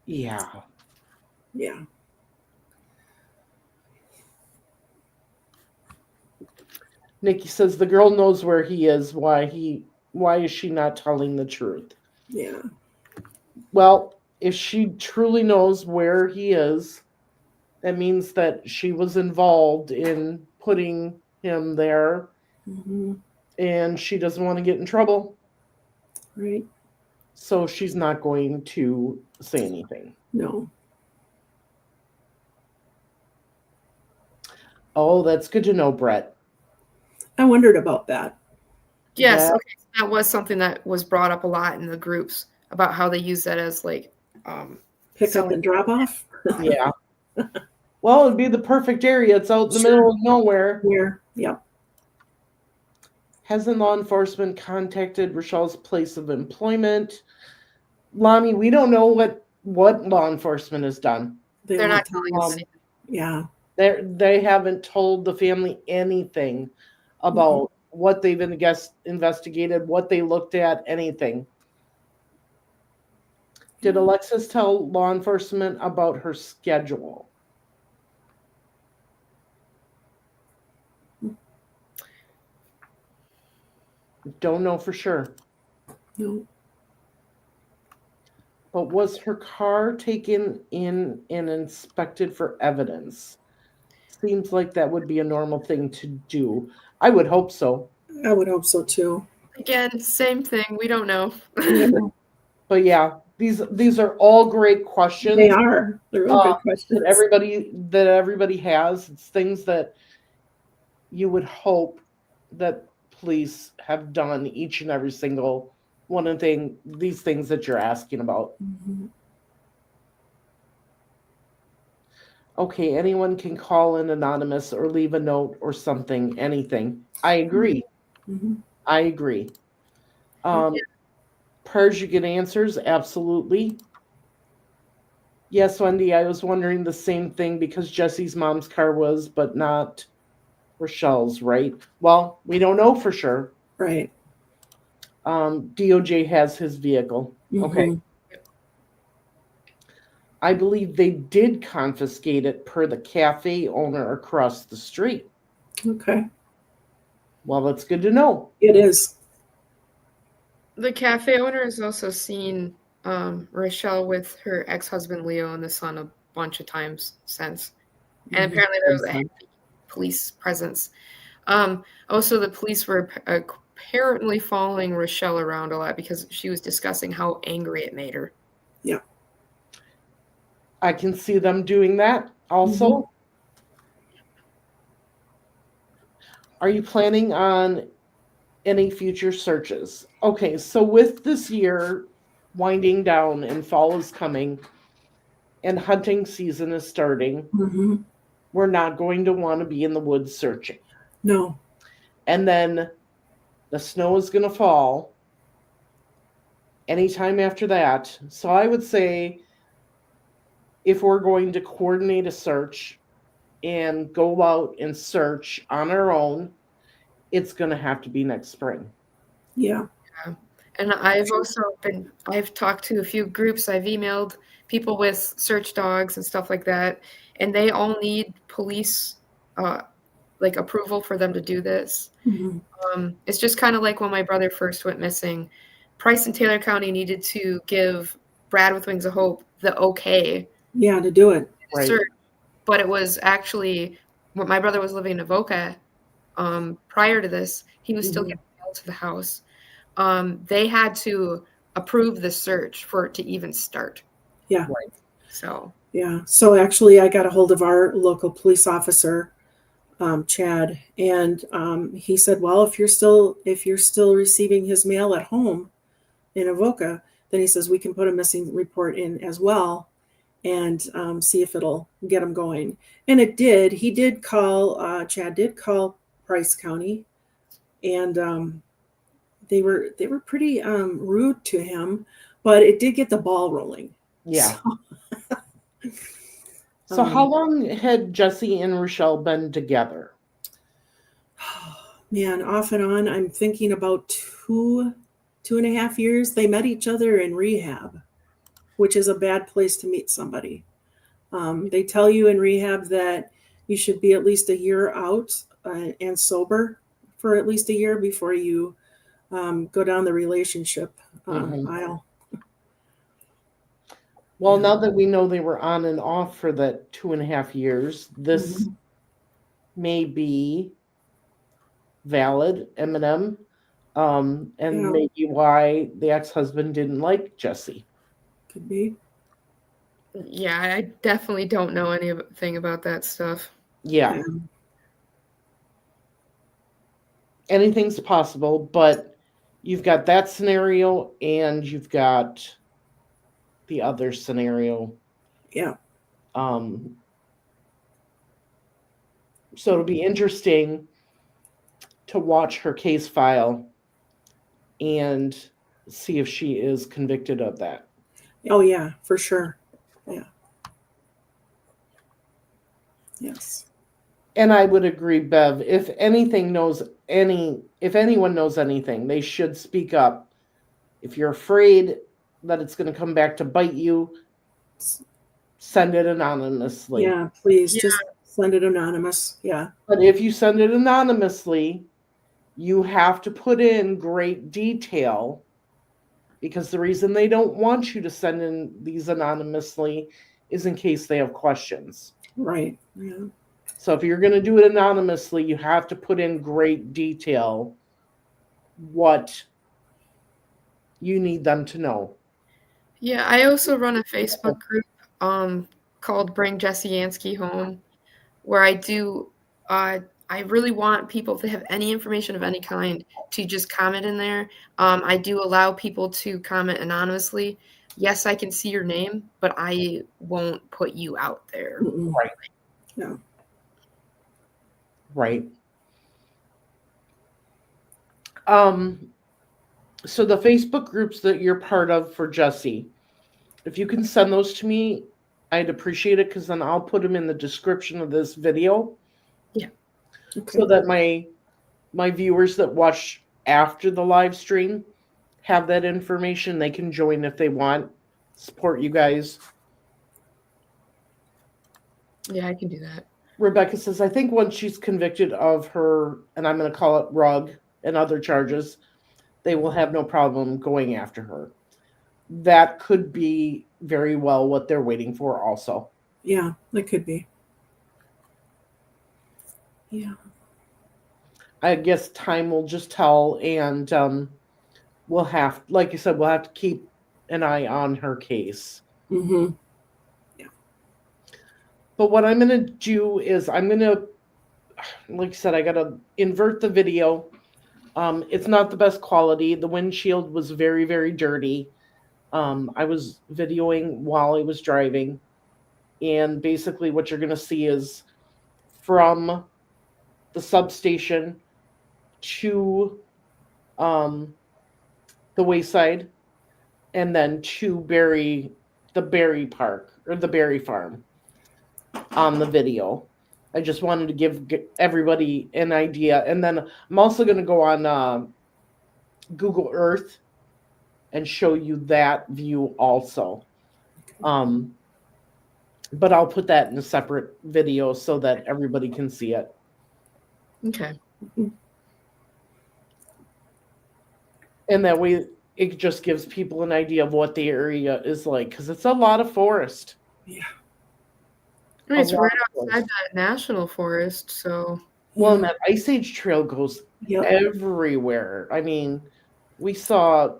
yeah. Yeah. Nikki says the girl knows where he is. Why is she not telling the truth? Yeah. Well, if she truly knows where he is, that means that she was involved in putting him there Hmm. and she doesn't want to get in trouble. Right. So she's not going to say anything. No. Oh, that's good to know, Brett. I wondered about that. Yes, That- okay. So that was something that was brought up a lot in the groups about how they use that as like Pick up selling. and drop off. Yeah. Well, it'd be the perfect area. It's out in the Sure. middle of nowhere. Where? Yep. Hasn't law enforcement contacted Rochelle's place of employment? Lonnie, we don't know what law enforcement has done. They're not telling us. Yeah. They haven't told the family anything about what they've investigated, what they looked at, anything. Did Alexis tell law enforcement about her schedule? Don't know for sure. No. But was her car taken in and inspected for evidence? Seems like that would be a normal thing to do. I would hope so. I would hope so too. Again, same thing. We don't know. Yeah. But yeah, these are all great questions. They are. They're real good questions. that everybody has. It's things that you would hope that police have done each and every single one of these things that you're asking about. Mm-hmm. Okay, anyone can call in anonymous or leave a note or something, anything. I agree. Mm-hmm. I agree. Prayers you get answers, absolutely. Yes, Wendy, I was wondering the same thing because Jesse's mom's car was, but not Rochelle's, right? Well, we don't know for sure. Right. DOJ has his vehicle. Mm-hmm. Okay. I believe they did confiscate it per the cafe owner across the street. Okay. Well, that's good to know. It is. The cafe owner has also seen Rochelle with her ex-husband Leo and the son a bunch of times since. And apparently there was a heavy police presence. Also, the police were apparently following Rochelle around a lot because she was discussing how angry it made her. Yeah. I can see them doing that also. Mm-hmm. Are you planning on any future searches? Okay, so with this year winding down and fall is coming and hunting season is starting, Mm-hmm. we're not going to want to be in the woods searching. No. And then the snow is going to fall anytime after that. So I would say if we're going to coordinate a search and go out and search on our own, it's going to have to be next spring. Yeah. And I've talked to a few groups, I've emailed people with search dogs and stuff like that, and they all need police like approval for them to do this. Mm-hmm. It's just kind of like when my brother first went missing. Price and Taylor County needed to give Brad with Wings of Hope the okay Yeah, to do it. Right. search, but it was actually when my brother was living in Avoca. Prior to this, he was still Mhm. getting mail to the house. They had to approve the search for it to even start. Yeah. Right. So Yeah. So actually, I got a hold of our local police officer, Chad, and he said, "Well, if you're still receiving his mail at home in Avoca, then he says we can put a missing report in as well, and see if it'll get him going." And it did. He did call. Chad did call Price County, and they were pretty rude to him, but it did get the ball rolling. Yeah. So, So how long had Jesse and Rochelle been together? man, off and on, I'm thinking about 2.5 years. They met each other in rehab, which is a bad place to meet somebody. They tell you in rehab that you should be at least a year out and sober for at least a year before you go down the relationship Mhm. aisle. Well, Yeah. now that we know they were on and off for that 2.5 years, this Mhm. may be valid, Eminem, and Yeah. maybe why the ex-husband didn't like Jesse. Could be. yeah, I definitely don't know anything about that stuff. Yeah, Yeah. anything's possible, but you've got that scenario and you've got the other scenario. Yeah. Um, so it'll be interesting to watch her case file and see if she is convicted of that. Oh yeah, for sure. Yeah. Yes. And I would agree, Bev. If anyone knows anything, they should speak up. If you're afraid that it's going to come back to bite you, send it anonymously. Yeah, please Yeah. just send it anonymous. Yeah. But if you send it anonymously, you have to put in great detail, because the reason they don't want you to send in these anonymously is in case they have questions. Right. Yeah. So if you're going to do it anonymously, you have to put in great detail what you need them to know. Yeah, I also run a Facebook group called Bring Jesse Yanske Home, where I really want people, if they have any information of any kind, to just comment in there. I do allow people to comment anonymously. Yes, I can see your name, but I won't put you out there. Mm-mm. Right. Yeah. Right. So the Facebook groups that you're part of for Jesse, if you can send those to me, I'd appreciate it, because then I'll put them in the description of this video. Yeah. Okay. So that my viewers that watch after the live stream have that information. They can join if they want. Support you guys. Yeah, I can do that. Rebecca says, I think once she's convicted of her, and I'm going to call it rug and other charges, they will have no problem going after her. That could be very well what they're waiting for also. Yeah, that could be. Yeah. I guess time will just tell, and we'll have, like you said, we'll have to keep an eye on her case. Mm-hmm. But what I'm going to do is I'm going to, like I said, I got to invert the video. It's not the best quality. The windshield was very, very dirty. I was videoing while I was driving. And basically what you're going to see is from the substation to the wayside, and then to the Berry Park, or the Berry Farm on the video. I just wanted to give everybody an idea. And then I'm also going to go on Google Earth and show you that view also. But I'll put that in a separate video so that everybody can see it. Okay. And that way, it just gives people an idea of what the area is like, because it's a lot of forest. Yeah. I mean, A it's lot right of outside forest. that national forest, so Well, and Yeah. that Ice Age trail goes Yep. everywhere. I mean, we saw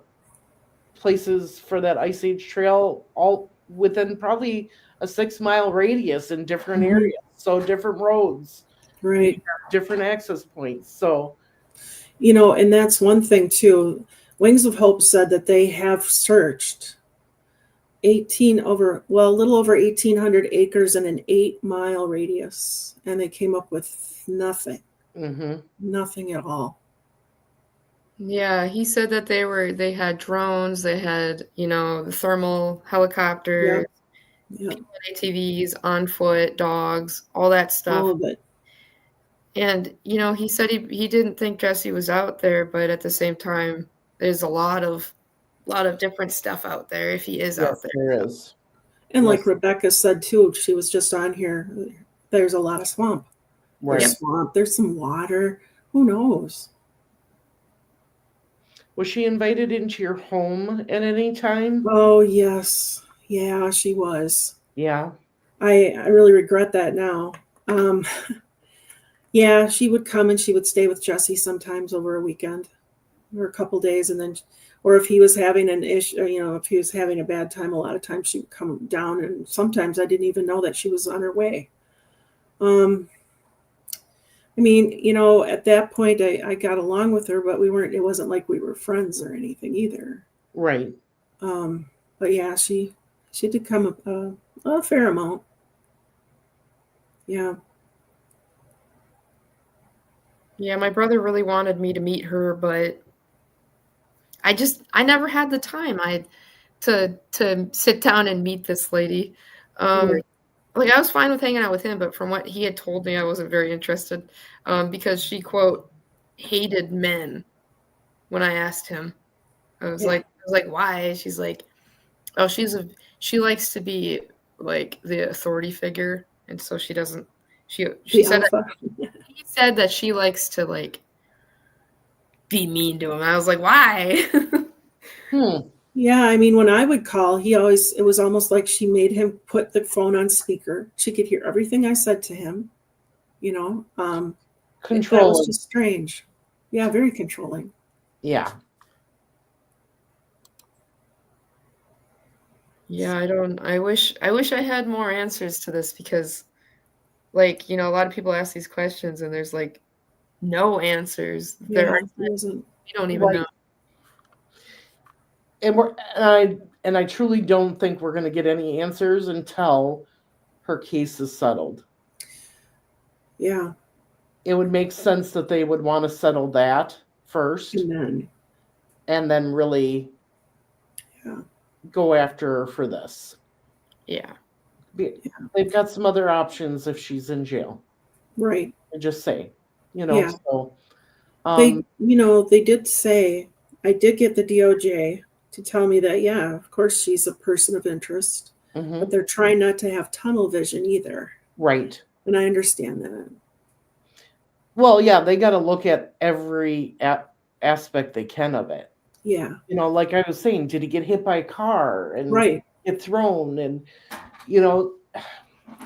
places for that Ice Age trail all within probably a 6 mile radius in different Mhm. areas. So different roads, Right. different access points. So And that's one thing too. Wings of Hope said that they have searched a little over 1,800 acres in an 8-mile radius, and they came up with nothing, mhm. nothing at all. yeah, he said that they had drones, they had, the thermal helicopters, Yeah, people in ATVs, on foot, dogs, all that all stuff. of it. And, he said he didn't think Jesse was out there, but at the same time, there's a lot of different stuff out there if he is out Yes, there. there is. And like Yes, Rebecca said too, she was just on here. There's a lot of swamp. right. There's swamp. There's some water. Who knows? Was she invited into your home at any time? Oh yes, yeah, she was. Yeah. I really regret that now. Um, yeah, she would come and she would stay with Jesse sometimes over a weekend or a couple days, and then, or if he was having an issue, if he was having a bad time, a lot of times she would come down, and sometimes I didn't even know that she was on her way. I mean, at that point I got along with her, but it wasn't like we were friends or anything either. Right. But yeah, she did come a fair amount. Yeah. Yeah, my brother really wanted me to meet her, but I never had the time to sit down and meet this lady. Right. Like, I was fine with hanging out with him, but from what he had told me, I wasn't very interested, because she, quote, hated men when I asked him. Yeah. I was like, why? She's like, oh, she likes to be like the authority figure, and so she doesn't. She The said that alpha. he said that she likes to like be mean to him. I was like, why? Yeah, I mean, when I would call, it was almost like she made him put the phone on speaker. She could hear everything I said to him, you know. That was Controlling. just strange. Yeah, very controlling. Yeah. Yeah, I wish I had more answers to this because, like, a lot of people ask these questions and there's like no answers. There Yeah, are it wasn't. we don't even Right. know. And I truly don't think we're going to get any answers until her case is settled. Yeah, It would make sense that they would want to settle that first and and then really Yeah. go after her for this. Yeah. They've got some other options if she's in jail. Right. I just say, Yeah. so They did say, I did get the DOJ to tell me that, yeah, of course she's a person of interest, mhm, but they're trying not to have tunnel vision either. right. And I understand that. Well, yeah, they got to look at every aspect they can of it. Yeah. Like I was saying, did he get hit by a car and Right. get thrown? And,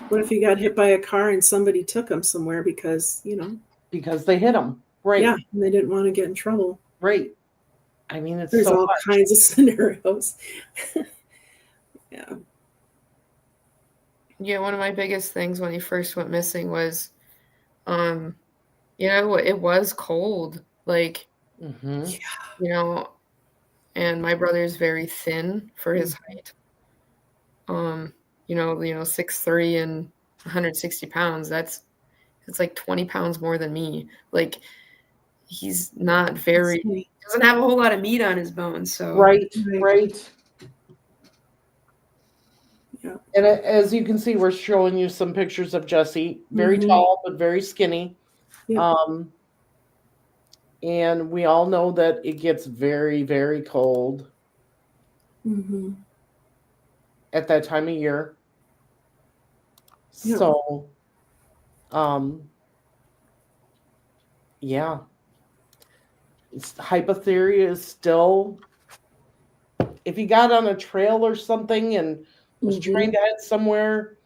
What if he got hit by a car and somebody took him somewhere because, because they hit him. Right. yeah, and they didn't want to get in trouble. Right. I mean, it's There's so all much. kinds of scenarios. Yeah. Yeah, one of my biggest things when he first went missing was, it was cold. Like, Mhm. and my brother's very thin for his height. 6'3" and 160 pounds. It's like 20 pounds more than me. Like, he's not doesn't have a whole lot of meat on his bones. So Right. Yeah. And as you can see, we're showing you some pictures of Jesse, very Mhm. tall but very skinny. Yep. And we all know that it gets very, very cold Mhm. at that time of year. Yeah. So, yeah, hypothermia is still if he got on a trail or something and was trying to head somewhere.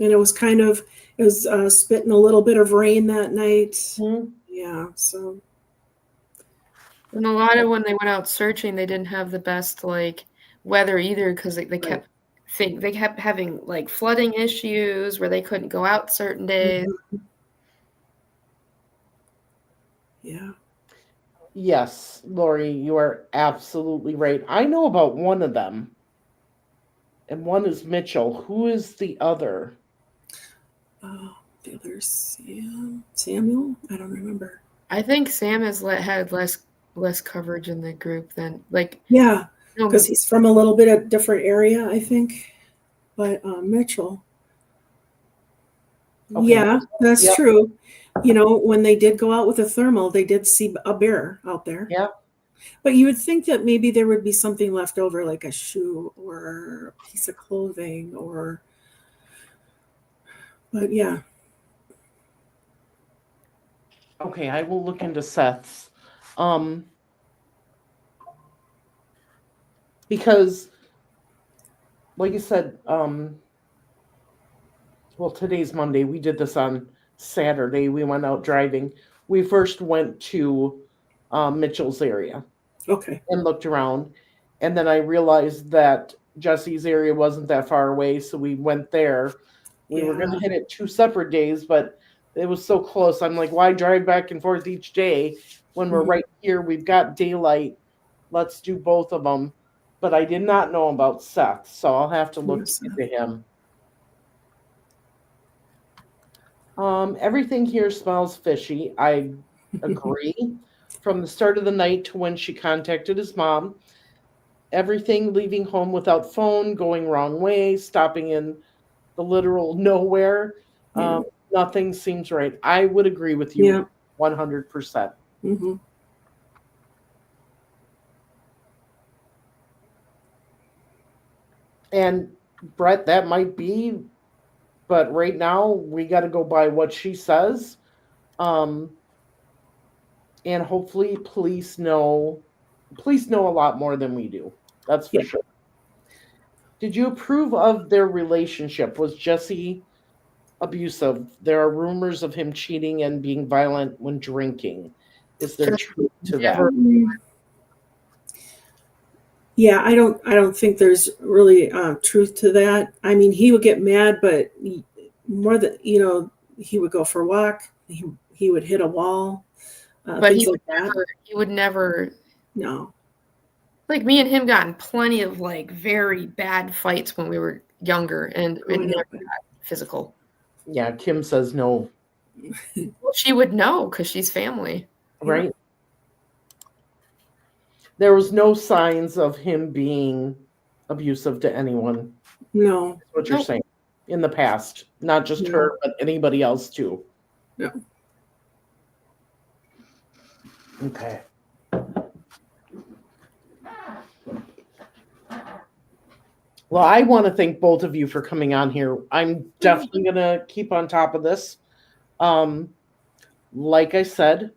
And it was spitting a little bit of rain that night. Hmm. Yeah, so. And a lot of when they went out searching, they didn't have the best like weather either because they kept having like flooding issues where they couldn't go out certain days. Yeah. Yes, Lori, you are absolutely right. I know about one of them, and one is Mitchell. Who is the other? Oh, the other Samuel? I don't remember. I think Sam has had less coverage in the group than like. Yeah, because he's from a little bit of different area, I think. But Mitchell. Okay. Yeah, that's true. You know, when they did go out with a thermal, they did see a bear out there. Yeah. But you would think that maybe there would be something left over, like a shoe or a piece of clothing but yeah. Okay, I will look into Seth's. Because like you said, well, today's Monday. We did this on Saturday. We went out driving. We first went to Mitchell's area. Okay. And looked around. And then I realized that Jesse's area wasn't that far away. So we went there. We were going to hit it 2 separate days, but it was so close. I'm like, why drive back and forth each day when we're right here? We've got daylight. Let's do both of them. But I did not know about Seth, so I'll have to look into him. Everything here smells fishy. I agree. From the start of the night to when she contacted his mom, everything leaving home without phone, going wrong way, stopping in the literal nowhere. Nothing seems right. I would agree with you 100%. And Brett, that might be, but right now we got to go by what she says. And hopefully police know a lot more than we do. That's for sure. Did you approve of their relationship? Was Jesse abusive? There are rumors of him cheating and being violent when drinking. Is there truth to that? Yeah, I don't think there's really truth to that. I mean, he would get mad, but more than he would go for a walk. He would hit a wall. But he would never. No. Like me and him got in plenty of like very bad fights when we were younger, and it never got physical. Yeah, Kim says no. Well, she would know because she's family, right? Yeah. There was no signs of him being abusive to anyone. No. That's what you're saying. In the past, not just her, but anybody else too. No. Okay. Well, I want to thank both of you for coming on here. I'm definitely going to keep on top of this. Like I said,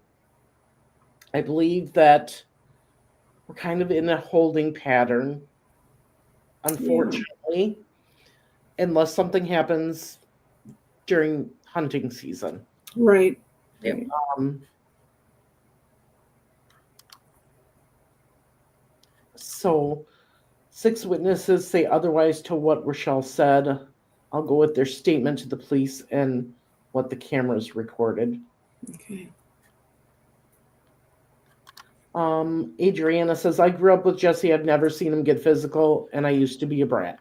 I believe that we're kind of in a holding pattern, unfortunately, unless something happens during hunting season. Right. So 6 witnesses say otherwise to what Rochelle said. I'll go with their statement to the police and what the cameras recorded. Okay. Adriana says, I grew up with Jesse. I've never seen him get physical, and I used to be a brat.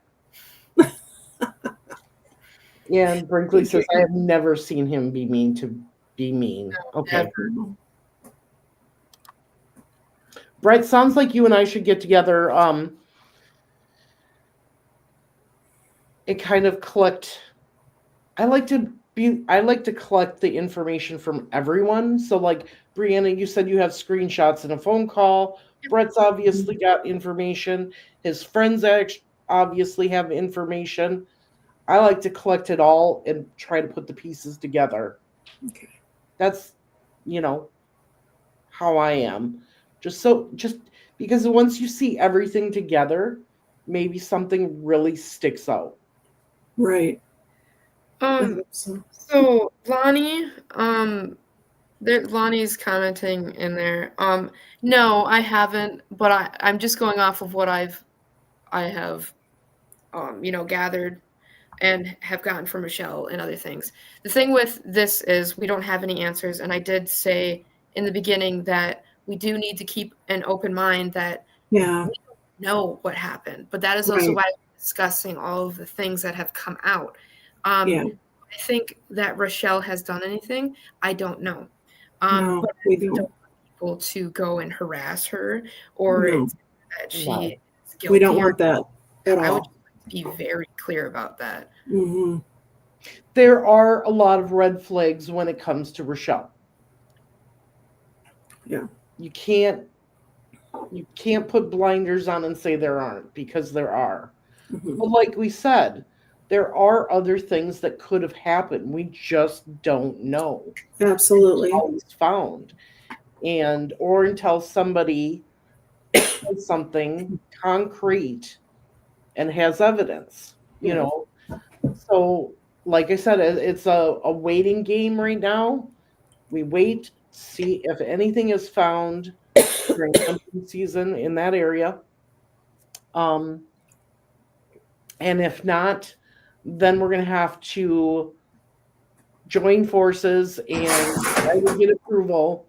And Brinkley says, I have never seen him be mean to be mean. Okay. Brett, sounds like you and I should get together and kind of collect. I like to collect the information from everyone. So like Brianna, you said you have screenshots and a phone call. Brett's obviously got information. His friends obviously have information. I like to collect it all and try to put the pieces together. Okay. That's, how I am. Just Because once you see everything together, maybe something really sticks out. Right. I Um, hope so. so Lonnie, Lonnie's commenting in there. No, I haven't, but I'm just going off of what I have, gathered and have gotten from Michelle and other things. The thing with this is we don't have any answers, and I did say in the beginning that we do need to keep an open mind that Yeah. we don't know what happened, but that is also Right. why we're discussing all of the things that have come out. Yeah. I think that Rochelle has done anything. I don't know. No, But we I don't don't. want people to go and harass her or No, that she No. is guilty. we don't want that at I would all. be very clear about that. Hmm. There are a lot of red flags when it comes to Rochelle. Yeah. You can't put blinders on and say there aren't, because there are. Hmm. But like we said, there are other things that could have happened. We just don't know. Absolutely. Always found. And or until somebody does something concrete and has evidence, you Yeah. know. So like I said, it's a waiting game right now. We wait, see if anything is found during hunting season in that area. Um, and if not, then we're going to have to join forces and try to get approval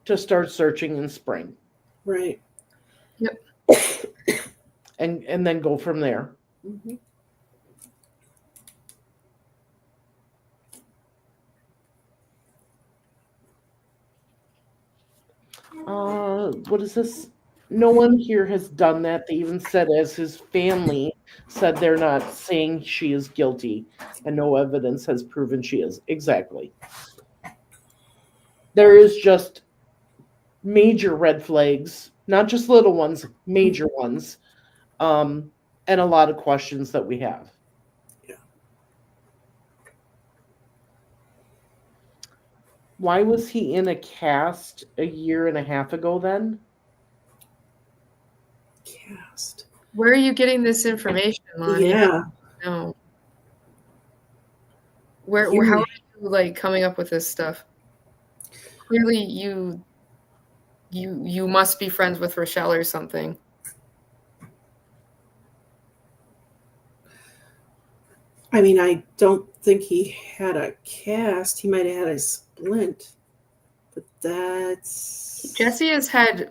to start searching in spring. Right. Yep. And then go from there. Hmm. What is this? No one here has done that. They even said, as his family said, they're not saying she is guilty, and no evidence has proven she is. Exactly. There is just major red flags, not just little ones, major ones, and a lot of questions that we have. Yeah. Why was he in a cast a year and a half ago then? Cast. Where are you getting this information, Lonnie? Yeah. No. How You- are you like coming up with this stuff? Clearly you must be friends with Rochelle or something. I mean, I don't think he had a cast. He might have had a splint, but that's Jesse has had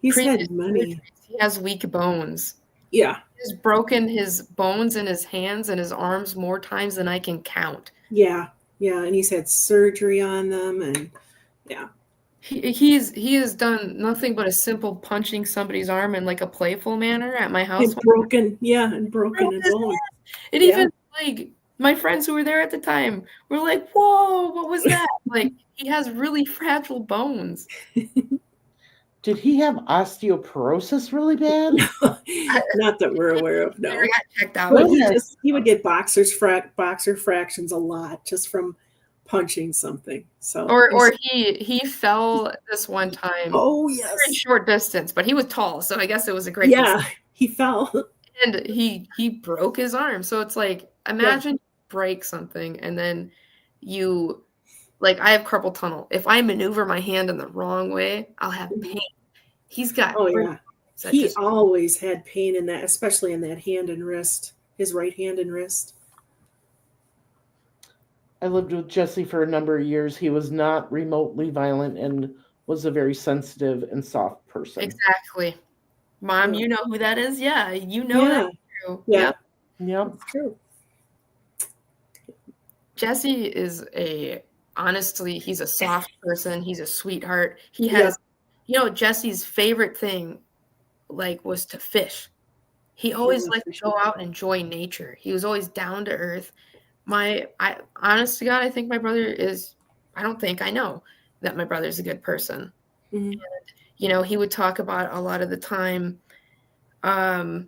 he's previous had money. injuries. He has weak bones. Yeah. He's broken his bones in his hands and his arms more times than I can count. Yeah. Yeah. And he's had surgery on them, and yeah. He has done nothing but a simple punching somebody's arm in like a playful manner at my house. And broken. Yeah, and broken Broke a his bone. It Yeah. even like my friends who were there at the time were like, "Whoa, what was that?" Like he has really fragile bones. Did he have osteoporosis really bad? Not that we're aware of, no. Never got checked out. But Goodness. he would get boxer fractions a lot just from punching something. So Or he fell this one time. oh Very yes. short distance, but he was tall, so I guess it was a great Yeah, he fell. and he broke his arm. So it's like imagine you break something and then you like I have carpal tunnel. If I maneuver my hand in the wrong way, I'll have pain. He's got Oh yeah. that He just always had pain in that, especially in that hand and wrist, his right hand and wrist. I lived with Jesse for a number of years. He was not remotely violent and was a very sensitive and soft person. exactly. Mom, Yeah. you know who that is? Yeah, you know Yeah. that's true. Yeah. Yep. Yep. It's true. Jesse is honestly, he's a soft person. He's a sweetheart. He has, Jesse's favorite thing, like, was to fish. He always liked to go out and enjoy nature. He was always down to earth. Honest to God, I think my brother is, I don't think, I know that my brother's a good person. Mhm. And, he would talk about a lot of the time, there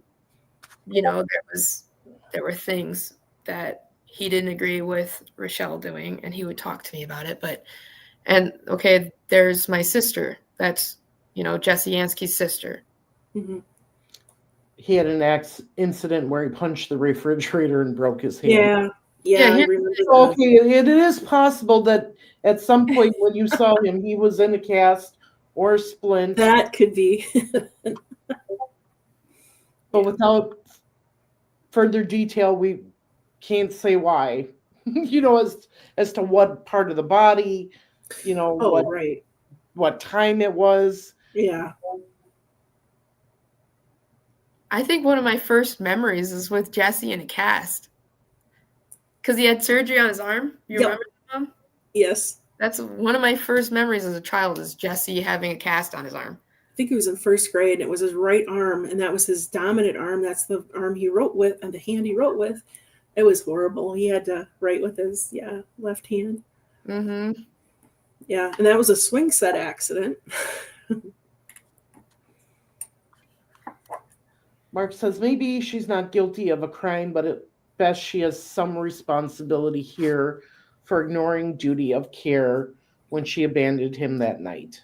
were things that he didn't agree with Rochelle doing, and he would talk to me about it. And okay, there's my sister. That's Jesse Yansky's sister. Mhm. He had an incident where he punched the refrigerator and broke his hand. Yeah, Yeah, I here- remember that. Okay, it is possible that at some point when you saw him, he was in a cast or a splint, That could be. but without further detail, we can't say why. As to what part of the body, Oh, right. what time it was. Yeah. I think one of my first memories is with Jesse in a cast. Because he had surgery on his arm. You Yep. remember that, Mom? Yes. That's one of my first memories as a child is Jesse having a cast on his arm. I think he was in first grade, and it was his right arm, and that was his dominant arm. That's the arm he wrote with, and the hand he wrote with. It was horrible. He had to write with his left hand. Mm-hmm. Yeah, and that was a swing set accident. Mark says maybe she's not guilty of a crime, but at best she has some responsibility here for ignoring duty of care when she abandoned him that night.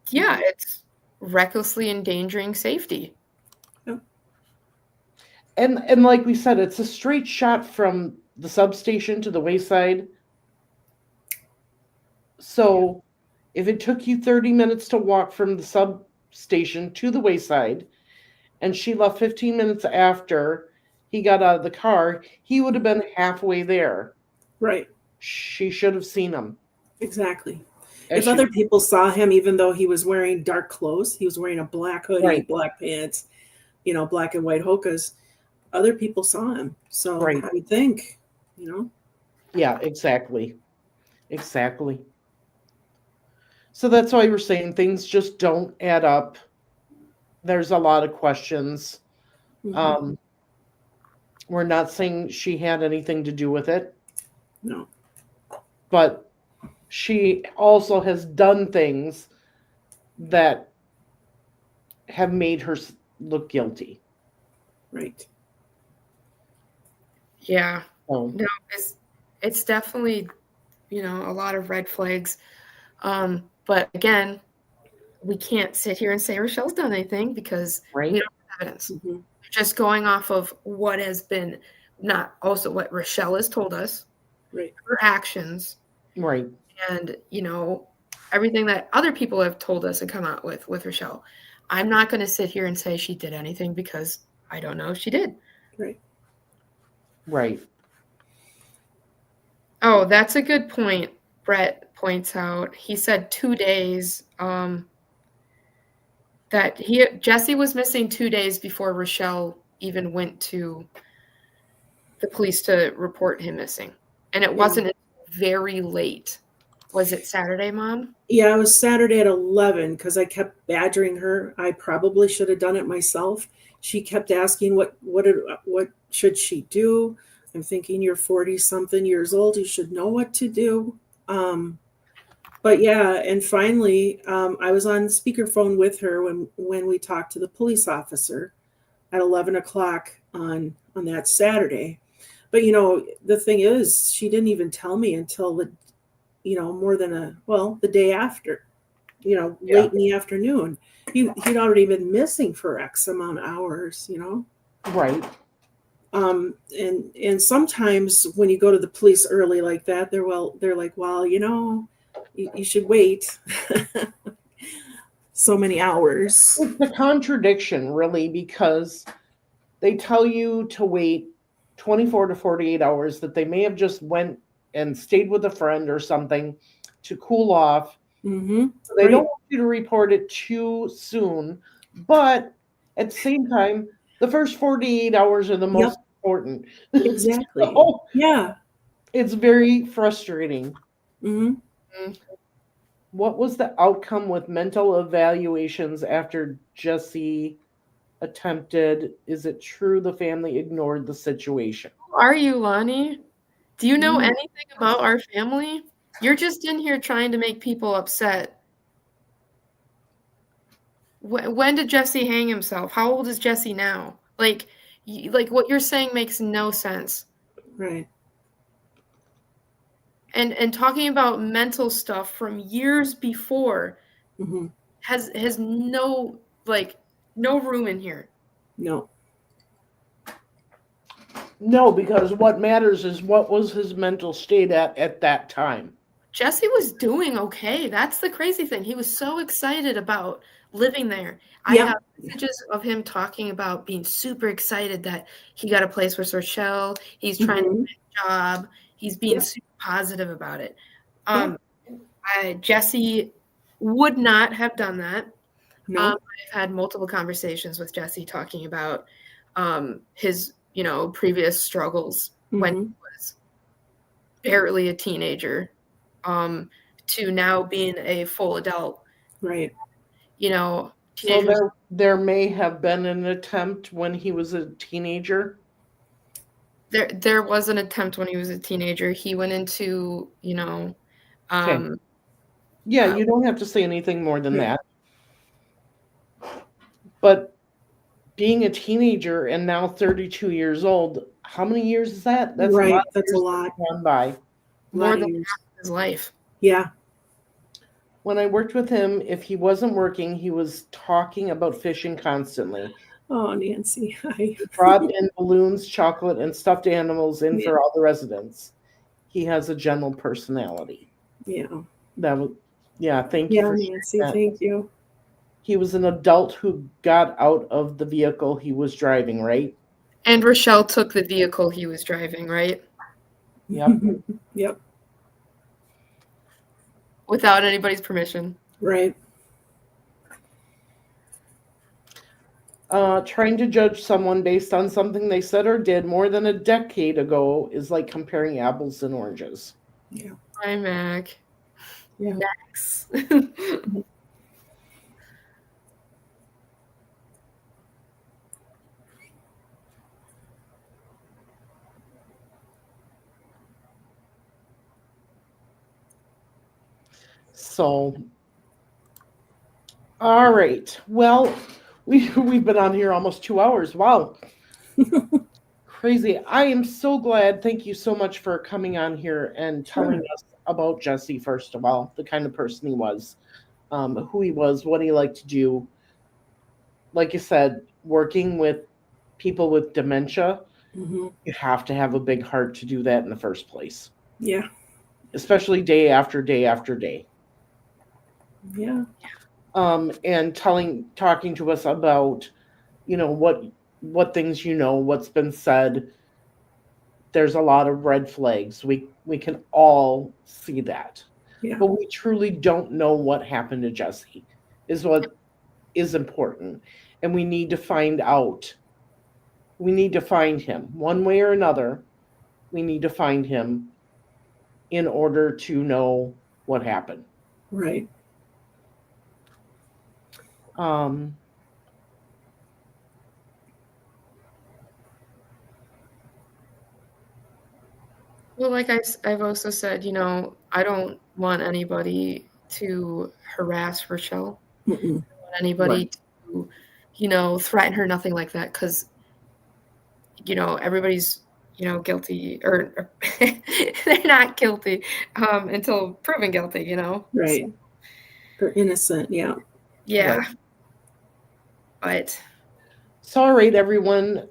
Yeah, it's recklessly endangering safety. And like we said, it's a straight shot from the substation to the wayside. So if it took you 30 minutes to walk from the substation to the wayside, and she left 15 minutes after he got out of the car, he would have been halfway there. Right. She should have seen him. Exactly. As If she- other people saw him, even though he was wearing dark clothes, he was wearing a black hoodie, Right. black pants, black and white hokas, other people saw him. So Right. I would think, Yeah, exactly. Exactly. So that's why we're saying things just don't add up. There's a lot of questions. Mhm. We're not saying she had anything to do with it, No. but she also has done things that have made her look guilty. Right. Yeah. So, No, it's definitely, a lot of red flags. But again, we can't sit here and say Rochelle's done anything because right? we don't have evidence. Mhm. We're just going off of what has been, not also what Rochelle has told us, Right. her actions, Right. and everything that other people have told us and come out with Rochelle. I'm not going to sit here and say she did anything because I don't know if she did. Right. Right. Oh, that's a good point. Brett points out. He said 2 days. That Jesse was missing 2 days before Rochelle even went to the police to report him missing, and it wasn't very late. Was it Saturday, Mom? Yeah, it was Saturday at 11 because I kept badgering her. I probably should have done it myself. She kept asking what should she do. I'm thinking you're 40 something years old. You should know what to do. But yeah, and finally, I was on speakerphone with her when we talked to the police officer at 11 o'clock on that Saturday. But the thing is, she didn't even tell me until the day after, late in the afternoon. He'd already been missing for X amount of hours, Right. And sometimes when you go to the police early like that, they're like, well, you should wait so many hours. It's a contradiction, really, because they tell you to wait 24 to 48 hours, that they may have just went and stayed with a friend or something to cool off. Mm-hmm. So they don't want you to report it too soon, but at the same time, the first 48 hours are the most important. Exactly. So Yeah. it's very frustrating. Mm-hmm. What was the outcome with mental evaluations after Jesse attempted? Is it true the family ignored the situation? Who are you, Lonnie? Do you know Mm. anything about our family? You're just in here trying to make people upset. When did Jesse hang himself? How old is Jesse now? Like what you're saying makes no sense. Right. And talking about mental stuff from years before, Mm-hmm. has no room in here. No. No, because what matters is what was his mental state at that time. Jesse was doing okay. That's the crazy thing. He was so excited about living there. I Yeah. have messages of him talking about being super excited that he got a place with Rochelle. He's trying to Mhm. get a job. He's being Yeah. super positive about it. Yeah. Jesse would not have done that. No. I've had multiple conversations with Jesse talking about his, previous struggles when he Mhm. was barely a teenager, to now being a full adult. Right. So Teenagers. there may have been an attempt when he was a teenager. There was an attempt when he was a teenager. He went into, Okay. Yeah, you don't have to say anything more than Right. that. But being a teenager and now 32 years old, how many years is that? That's Right. a lot of That's a years lot. gone by. more Lot of than years. half of his life. Yeah. When I worked with him, if he wasn't working, he was talking about fishing constantly. Oh, Nancy. Hi. He brought in balloons, chocolate, and stuffed animals in Yeah. for all the residents. He has a gentle personality. Yeah. That was, yeah, thank you Yeah, for Nancy. sharing that. Thank you. He was an adult who got out of the vehicle he was driving, right? And Rochelle took the vehicle he was driving, right? Yep. Yep. Without anybody's permission. Right. Trying to judge someone based on something they said or did more than a decade ago is like comparing apples and oranges. Yeah. Hi, Mac. Yeah. Max. So, all right. Well, we've been on here almost 2 hours. Wow. Crazy. I am so glad. Thank you so much for coming on here and telling us about Jesse, first of all, the kind of person he was, who he was, what he liked to do. Like you said, working with people with dementia, Mm-hmm. you have to have a big heart to do that in the first place, Yeah. especially day after day after day. Yeah. And talking to us about, what things what's been said. There's a lot of red flags. We can all see that. Yeah. But we truly don't know what happened to Jesse, is what is important. And we need to find out. We need to find him one way or another. We need to find him in order to know what happened. Right. Um, Well, like I've also said, I don't want anybody to harass Rochelle. Mm-mm. I don't want anybody to, threaten her, nothing like that, because, everybody's, guilty, or they're not guilty until proven guilty, Right. So, They're innocent. Yeah. yeah. Right. But so, all right, everyone.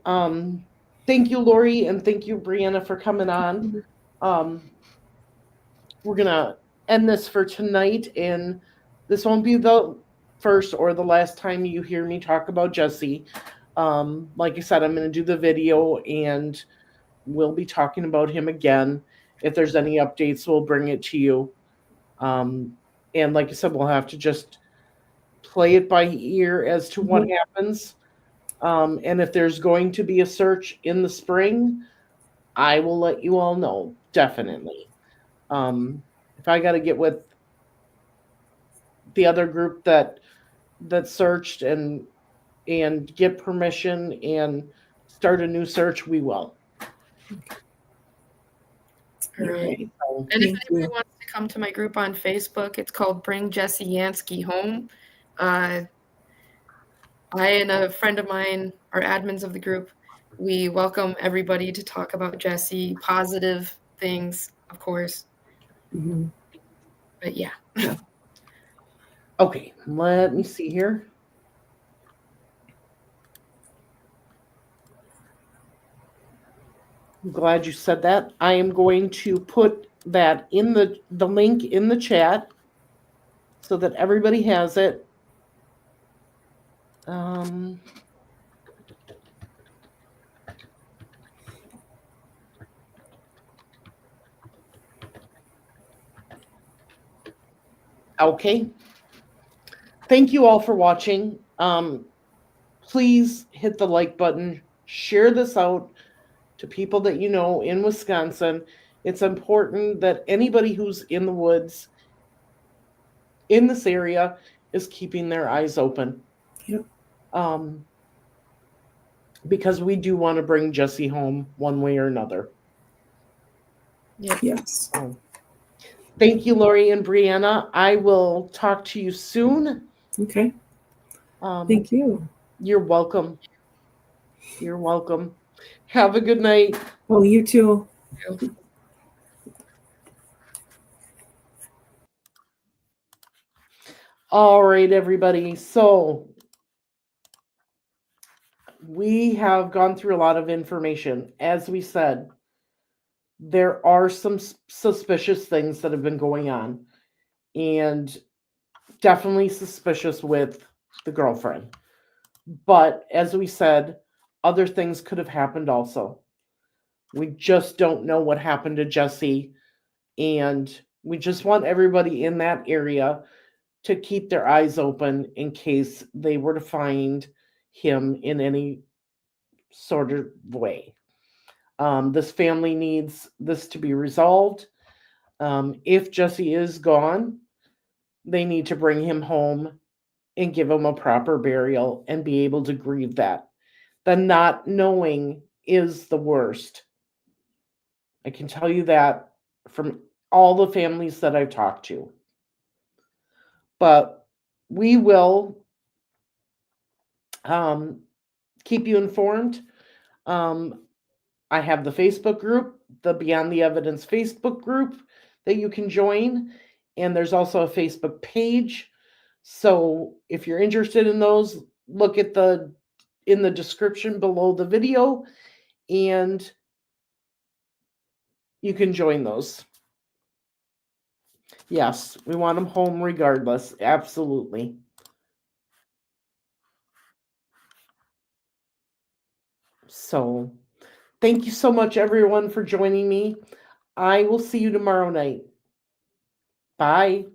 Thank you, Lori, and thank you, Brianna, for coming on. We're going to end this for tonight, and this won't be the first or the last time you hear me talk about Jesse. Like I said, I'm going to do the video, and we'll be talking about him again. If there's any updates, we'll bring it to you. And like I said, we'll have to just play it by ear as to what happens. And if there's going to be a search in the spring, I will let you all know, definitely. If I got to get with the other group that searched and get permission and start a new search, we will. all right. So, And if anybody wants to come to my group on Facebook, it's called Bring Jesse Yanske Home. I and a friend of mine are admins of the group. We welcome everybody to talk about Jesse, positive things, of course. Mm-hmm. But yeah. Okay, let me see here. I'm glad you said that. I am going to put that in the link in the chat so that everybody has it. Okay. Thank you all for watching. Please hit the like button. Share this out to people that you know in Wisconsin. It's important that anybody who's in the woods in this area is keeping their eyes open. Yep. Because we do want to bring Jesse home one way or another. Yep. Yes. Thank you, Lori and Brianna. I will talk to you soon. Okay. Thank you. You're welcome. You're welcome. Have a good night. Oh, you too. All right, everybody. So we have gone through a lot of information. As we said, there are some suspicious things that have been going on, and definitely suspicious with the girlfriend. But as we said, other things could have happened also. We just don't know what happened to Jesse, and we just want everybody in that area to keep their eyes open in case they were to find him in any sort of way. This family needs this to be resolved. If Jesse is gone, they need to bring him home and give him a proper burial and be able to grieve that. The not knowing is the worst. I can tell you that from all the families that I've talked to. But we will keep you informed. I have the Facebook group, the Beyond the Evidence Facebook group that you can join. And there's also a Facebook page. So if you're interested in those, look at in the description below the video, and you can join those. Yes, we want them home regardless. Absolutely. So thank you so much, everyone, for joining me. I will see you tomorrow night. Bye.